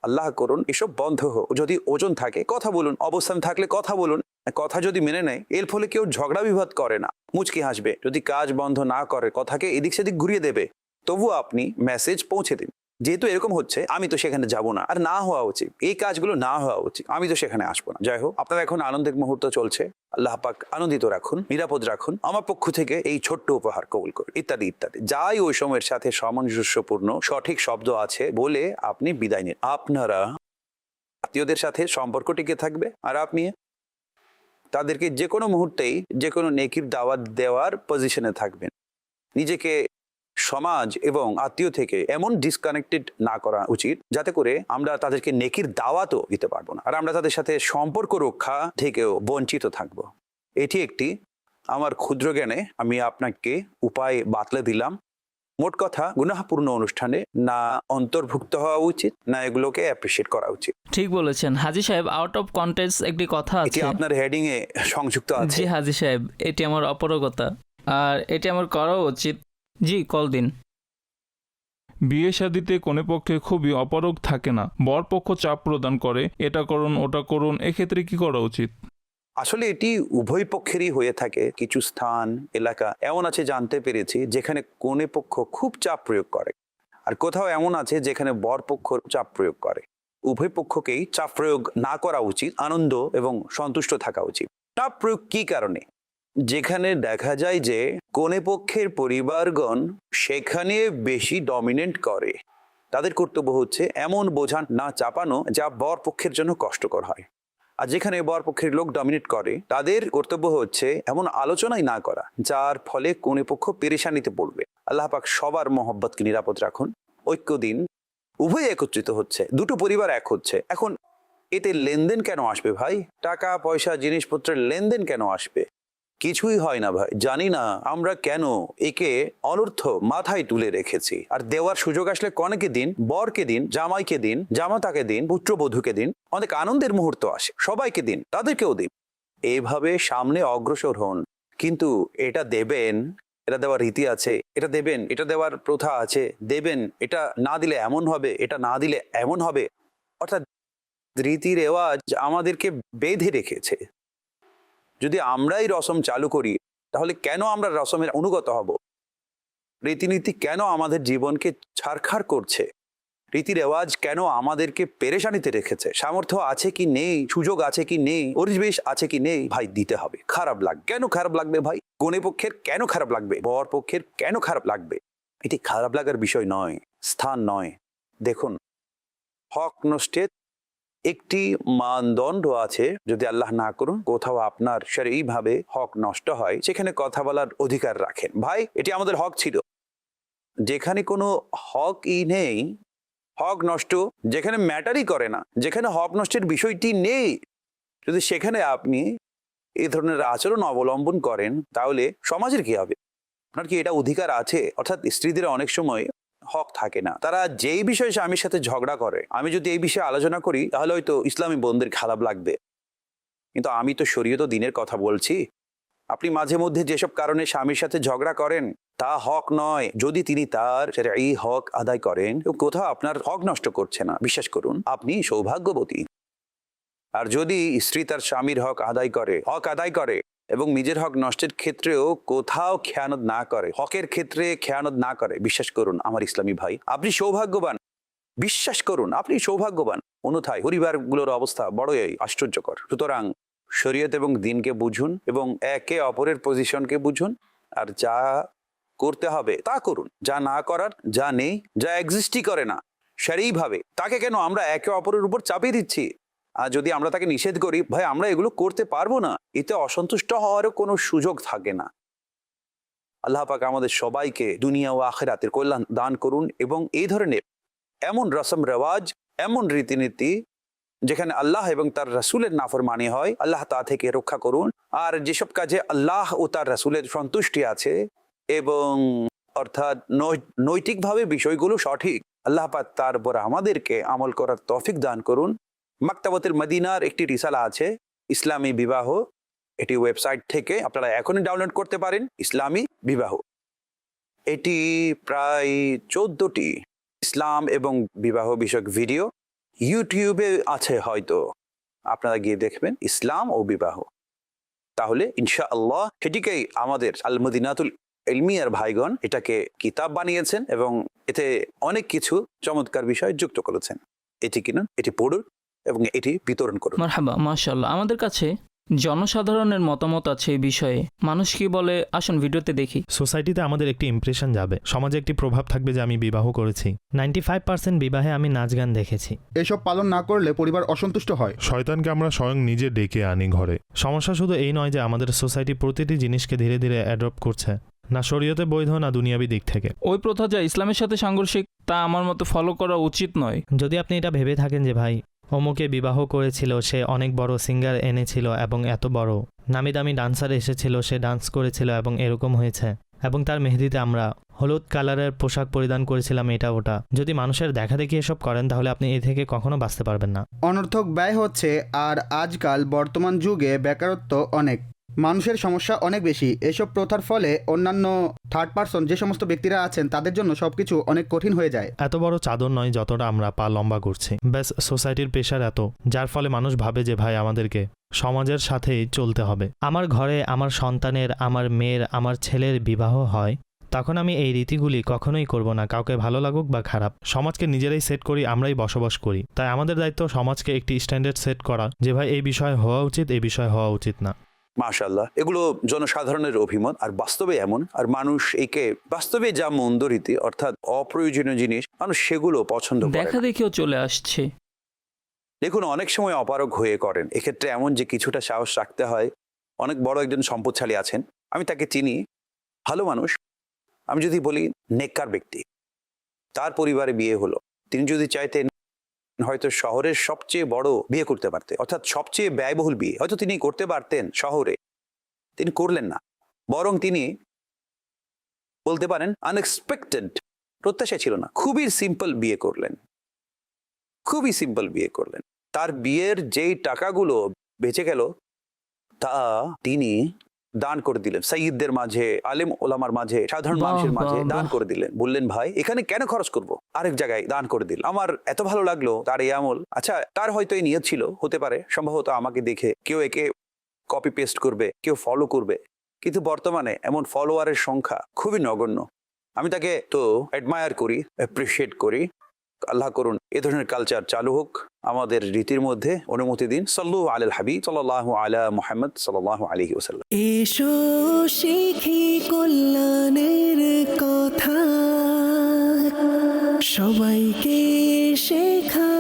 Speaker 3: আল্লাহ করুন এসব বন্ধ হোক। যদি ওজন থাকে কথা বলুন, অবস্থান থাকলে কথা বলুন। কথা যদি মেনে নেয়, এর ফলে কেউ ঝগড়া বিবাদ করে না, মুচকি হাসবে। যদি কাজ বন্ধ না করে, কথাকে এদিক সেদিক ঘুরিয়ে দেবে, তবুও আপনি মেসেজ পৌঁছে দিন, যেহেতু এরকম হচ্ছে আমি তো সেখানে যাব না, আর না হওয়া উচিত, এই কাজগুলো না হওয়া উচিত, আমি তো সেখানে আসবো না। যাই হোক, আপনার এখন আনন্দের মুহূর্ত চলছে, আল্লাহ পাক আনন্দিত রাখুন, নিরাপদ রাখুন, আমার পক্ষ থেকে এই ছোট্ট উপহার কবুল করুন, ইত্যাদি ইত্যাদি। যাই ওই সময়ের সাথে সামঞ্জস্যপূর্ণ সঠিক শব্দ আছে বলে আপনি বিদায় নিন। আপনারা আত্মীয়দের সাথে সম্পর্ক টিকে থাকবে, আর আপনি তাদেরকে যে কোনো মুহূর্তেই যে কোনো নেকির দাওয়াত দেওয়ার পজিশনে থাকবেন। নিজেকে সমাজ এবং আত্মীয় থেকে এমন ডিসকানেক্টেড না করা উচিত যাতে করে আমরা তাদেরকে নেকির দাওয়াতও দিতে পারবো না, আর আমরা তাদের সাথে সম্পর্ক রক্ষা থেকেও বঞ্চিত থাকব। এটি একটি আমার ক্ষুদ্র জ্ঞানে আমি আপনাকে উপায় বাতলে দিলাম। মোট কথা, গুনাহপূর্ণ অনুষ্ঠানে না অন্তর্ভুক্ত হওয়া উচিত, না এগুলোকে অ্যাপ্রিসিয়েট করা উচিত।
Speaker 2: ঠিক বলেছেন হাজি সাহেব। আউট অফ কন্টেক্সট একটি কথা
Speaker 3: এটি
Speaker 2: আছে।
Speaker 3: আপনার হেডিং এ সংযুক্ত আছে।
Speaker 2: জি হাজি সাহেব, এটি আমার অপারগতা, আর এটি আমার করা উচিত। জি, কল দিন।
Speaker 6: বিয়ে শাদিতে কনে পক্ষে খুবই অপারগ থাকে না, বর পক্ষ চাপ প্রদান করে, এটা করুন ওটা করুন, এক্ষেত্রে কি করা উচিত?
Speaker 3: আসলে এটি উভয় পক্ষেরই হয়ে থাকে। কিছু স্থান এলাকা এমন আছে জানতে পেরেছি যেখানে কনে পক্ষ খুব চাপ প্রয়োগ করে, আর কোথাও এমন আছে যেখানে বর পক্ষ চাপ প্রয়োগ করে। উভয় পক্ষকেই চাপ প্রয়োগ না করা উচিত, আনন্দ এবং সন্তুষ্ট থাকা উচিত। চাপ প্রয়োগ কি কারণে? যেখানে দেখা যায় যে কনে পক্ষের পরিবারগণ সেখানে বেশি ডমিনেন্ট করে, তাদের কর্তব্য হচ্ছে এমন বোঝা না চাপানো যা বর পক্ষের জন্য কষ্টকর হয়। আর যেখানে বর পক্ষের লোক ডমিনেট করে, তাদের কর্তব্য হচ্ছে এমন আলোচনাই না করা যার ফলে কনে পক্ষ পেরেশানিতে পড়বে। আল্লাহ পাক সবার মহব্বতকে নিরাপদ রাখুন। ঐক্য দিন, উভয় একত্রিত হচ্ছে, দুটো পরিবার এক হচ্ছে। এখন এতে লেনদেন কেন আসবে ভাই? টাকা পয়সা জিনিসপত্রের লেনদেন কেন আসবে? কিছুই হয় না ভাই। জানি না আমরা কেন একে অনর্থ মাথায় তুলে রেখেছি। আর দেওয়ার সুযোগ আসলে কনেকে দিন, বরকে দিন, জামাইকে দিন, জামাতাকে দিন, পুত্রবধূকে দিন, অনেক আনন্দের মুহূর্ত আসে, সবাইকে দিন, তাদেরকেও দিন। এইভাবে সামনে অগ্রসর হন। কিন্তু এটা দেবেন, এটা দেওয়ার রীতি আছে, এটা দেবেন, এটা দেওয়ার প্রথা আছে, দেবেন, এটা না দিলে এমন হবে, এটা না দিলে এমন হবে, অর্থাৎ রীতি রেওয়াজ আমাদেরকে বেঁধে রেখেছে। যদি আমরাই রসম চালু করি, তাহলে কেন আমরা রসমের অনুগত হব? রীতিনীতি কেন আমাদের জীবনকে ছারখার করছে? রীতি রেওয়াজ কেন আমাদেরকে পেরেশানিতে রেখেছে? সামর্থ্য আছে কি নেই, সুযোগ আছে কি নেই, পরিবেশ আছে কি নেই, ভাই দিতে হবে। খারাপ লাগবে কেন? খারাপ লাগবে ভাই। কনে পক্ষের কেন খারাপ লাগবে? বর পক্ষের কেন খারাপ লাগবে? এটি খারাপ লাগার বিষয় নয়, স্থান নয়। দেখুন, হক নষ্টের একটি মানদণ্ড আছে। যদি আল্লাহ না করুন কোথাও আপনার শরঈভাবে হক নষ্ট হয়, সেখানে কথা বলার অধিকার রাখেন। ভাই, এটি আমাদের হক ছিল। যেখানে কোনো হকই নেই, হক নষ্ট যেখানে ম্যাটারই করে না, যেখানে হক নষ্টের বিষয়টি নেই, যদি সেখানে আপনি এই ধরনের আচরণ অবলম্বন করেন, তাহলে সমাজের কি হবে? আপনার কি এটা অধিকার আছে? অর্থাৎ স্ত্রীদের অনেক সময় হক থাকে না। তারা যেই বিষয়ে স্বামীর সাথে ঝগড়া করে, আমি যদি এই বিষয়ে আলোচনা করি তাহলে হয়তো ইসলামী বোনদের খারাপ লাগবে, কিন্তু আমি তো শরীয়ত দিনের কথা বলছি। আপনি মাঝে মধ্যে যেসব কারণে স্বামীর সাথে ঝগড়া করেন তা হক নয়। যদি তিনি তার এই হক আদায় করেন, কোথাও আপনার হক নষ্ট করছে না, বিশ্বাস করুন আপনি সৌভাগ্যবতী। আর যদি স্ত্রী তার স্বামীর হক আদায় করে এবং নিজের হক নষ্টের ক্ষেত্রেও কোথাও খেয়ানত না করে, হকের ক্ষেত্রে খেয়ানত না করে, বিশ্বাস করুন আমার ইসলামী ভাই, আপনি সৌভাগ্যবান। বিশ্বাস করুন আপনি সৌভাগ্যবান। অন্যথায় পরিবারগুলোর অবস্থা বড়ই আশ্চর্যকর। সুতরাং শরীয়ত এবং দ্বীনকে বুঝুন এবং একে অপরের পজিশনকে বুঝুন, আর যা করতে হবে তা করুন। যা না করার, যা নেই, যা এক্সিস্টই করে না শরীয়ভাবে, তাকে কেন আমরা একে অপরের উপর চাপিয়ে দিচ্ছি? আর যদি আমরা তাকে নিষেধ করি, ভাই আমরা এগুলো করতে পারবো না, এতে অসন্তুষ্ট হওয়ারও কোনো সুযোগ থাকে না। আল্লাহ পাক আমাদের সবাইকে দুনিয়া ও আখিরাতের কল্যাণ দান করুন এবং এই ধরনের এমন রসম রেওয়াজ, এমন রীতিনীতি যেখানে আল্লাহ এবং তার রাসূলের নাফরমানি হয় আল্লাহ তা থেকে রক্ষা করুন। আর যেসব কাজে আল্লাহ ও তার রাসূলের সন্তুষ্টি আছে এবং অর্থাৎ নৈতিকভাবে বিষয়গুলো সঠিক, আল্লাহ পাক তার উপর আমাদেরকে আমল করার তৌফিক দান করুন। মাকতাবাতুল মদিনার একটি রিসালা আছে ইসলামী বিবাহ, এটি ওয়েবসাইট থেকে আপনারা এখনই ডাউনলোড করতে পারেন। ইসলামী বিবাহ, এটি প্রায় 14টি ইসলাম এবং বিবাহ বিষয়ক ভিডিও ইউটিউবে আছে, হয়তো আপনারা গিয়ে দেখবেন ইসলাম ও বিবাহ, তাহলে ইনশাআল্লাহ সেটিকেই আমাদের আল মদিনাতুল ইলমিয়ার ভাইগণ এটাকে কিতাব বানিয়েছেন এবং এতে অনেক কিছু চমৎকার বিষয় যুক্ত করেছেন। এটি কিনুন, এটি পড়ুন এবং এটি বিতরণ করুন।
Speaker 2: মারহাবা, মাশাআল্লাহ। আমাদের কাছে জনসাধারণের মতামত আছে এই বিষয়ে। মানুষ কি বলে, আসুন ভিডিওতে দেখি।
Speaker 4: সোসাইটিতে আমাদের একটি ইমপ্রেশন যাবে, সমাজে একটি প্রভাব থাকবে যে আমি বিবাহ করেছি। 95% বিবাহে আমি নাচ গান দেখেছি।
Speaker 5: এসব পালন না করলে পরিবার অসন্তুষ্ট হয়।
Speaker 7: শয়তানকে আমরা স্বয়ং নিজে ডেকে আনি ঘরে।
Speaker 4: সমস্যা শুধু এই নয় যে আমাদের সোসাইটি প্রতিটি জিনিসকে ধীরে ধীরে অ্যাডপ্ট করছে, না শরীয়তে বৈধ না দুনিয়াবি দিক থেকে।
Speaker 2: ওই প্রথা যা ইসলামের সাথে সাংঘর্ষিক তা আমার মতো ফলো করা উচিত নয়।
Speaker 4: যদি আপনি এটা ভেবে থাকেন যে ভাই অমুকে বিবাহ করেছিল, সে অনেক বড় সিঙ্গার এনেছিল এবং এত বড় নামি দামি ডান্সার এসেছিল, সে ডান্স করেছিল এবং এরকম হয়েছে, এবং তার মেহেদিতে আমরা হলুদ কালারের পোশাক পরিধান করেছিলাম, এটা ওটা, যদি মানুষের দেখা দেখি এসব করেন তাহলে আপনি এ থেকে কখনো বাঁচতে পারবেন না।
Speaker 5: অনর্থক ব্যয় হচ্ছে। আর আজকাল বর্তমান যুগে বেকারত্ব অনেক, মানুষের সমস্যা অনেক বেশি। এসব প্রথার ফলে অন্যান্য থার্ড পারসন যে সমস্ত ব্যক্তিরা আছেন তাদের জন্য সবকিছু অনেক কঠিন হয়ে যায়।
Speaker 4: এত বড় চাদর নয় যতটা আমরা পা লম্বা করছি, ব্যাস সোসাইটির প্রেশার এত, যার ফলে মানুষ ভাবে যে ভাই আমাদেরকে সমাজের সাথেই চলতে হবে। আমার ঘরে আমার সন্তানের, আমার মেয়ের, আমার ছেলের বিবাহ হয়, তখন আমি এই রীতিগুলি কখনোই করব না, কাউকে ভালো লাগুক বা খারাপ। সমাজকে নিজেরাই সেট করি, আমরাই বসবাস করি, তাই আমাদের দায়িত্ব সমাজকে একটি স্ট্যান্ডার্ড সেট করা যে ভাই এই বিষয় হওয়া উচিত, এই বিষয় হওয়া উচিত না।
Speaker 3: মাশাআল্লাহ, এগুলো জনসাধারণের অভিমত, আর বাস্তবে এমন। আর মানুষ একে বাস্তবে যা মন্দ রীতি অর্থাৎ অপ্রয়োজনীয় জিনিস, মানুষ সেগুলো পছন্দ করে
Speaker 2: দেখা
Speaker 3: না।
Speaker 2: দেখিও চলে আসছে।
Speaker 3: দেখুন, অনেক সময় অপারগ হয়ে করেন। এক্ষেত্রে এমন যে কিছুটা সাহস রাখতে হয়। অনেক বড় একজন সম্পদশালী আছেন, আমি তাকে চিনি, ভালো মানুষ। আমি যদি বলি নেককার ব্যক্তি, তার পরিবারে বিয়ে হলো, তিনি যদি চাইতেন হয়তো শহরের সবচেয়ে বড় বিয়ে করতে পারতেন, অর্থাৎ সবচেয়ে ব্যয়বহুল বিয়ে হয়তো তিনি করতে পারতেন শহরে, তিনি করলেন না, বরং তিনি বলতে পারেন আনএক্সপেক্টেড, প্রত্যাশা ছিল না, খুবই সিম্পল বিয়ে করলেন, খুবই সিম্পল বিয়ে করলেন। তার বিয়ের যেই টাকাগুলো বেঁচে গেল তা তিনি দান করে দিলেন, সাইয়্যিদদের মাঝে, আলেম ওলামার মাঝে, সাধারণ
Speaker 2: বাহ,
Speaker 3: মানুষের মাঝে
Speaker 2: বাহ,
Speaker 3: দান
Speaker 2: বাহ।
Speaker 3: করে দিলেন। বললেন ভাই এখানে কেন খরচ করব, আরেক জায়গায় দান করে দিল। আমার এত ভালো লাগলো তার এই আমল। আচ্ছা, তার হয়তো এই নিয়ত ছিল, হতে পারে সম্ভবত আমাকে দেখে কেউ একে কপি পেস্ট করবে, কেউ ফলো করবে, কিন্তু বর্তমানে এমন ফলোয়ারের সংখ্যা খুবই নগণ্য। আমি তাকে তো অ্যাডমায়ার করি, অ্যাপ্রিসিয়েট করি। আল্লাহ করুন এ ধরনের কালচার চালু হোক আমাদের রীতির মধ্যে। অনুমতি দিন। সাল্লু আলাল হাবিব সাল্লাল্লাহু আলা মুহাম্মদ সাল্লাল্লাহু আলাইহি ওয়াসাল্লাম।
Speaker 1: এসো শিখি কল্যাণের কথা, সবাইকে শেখা।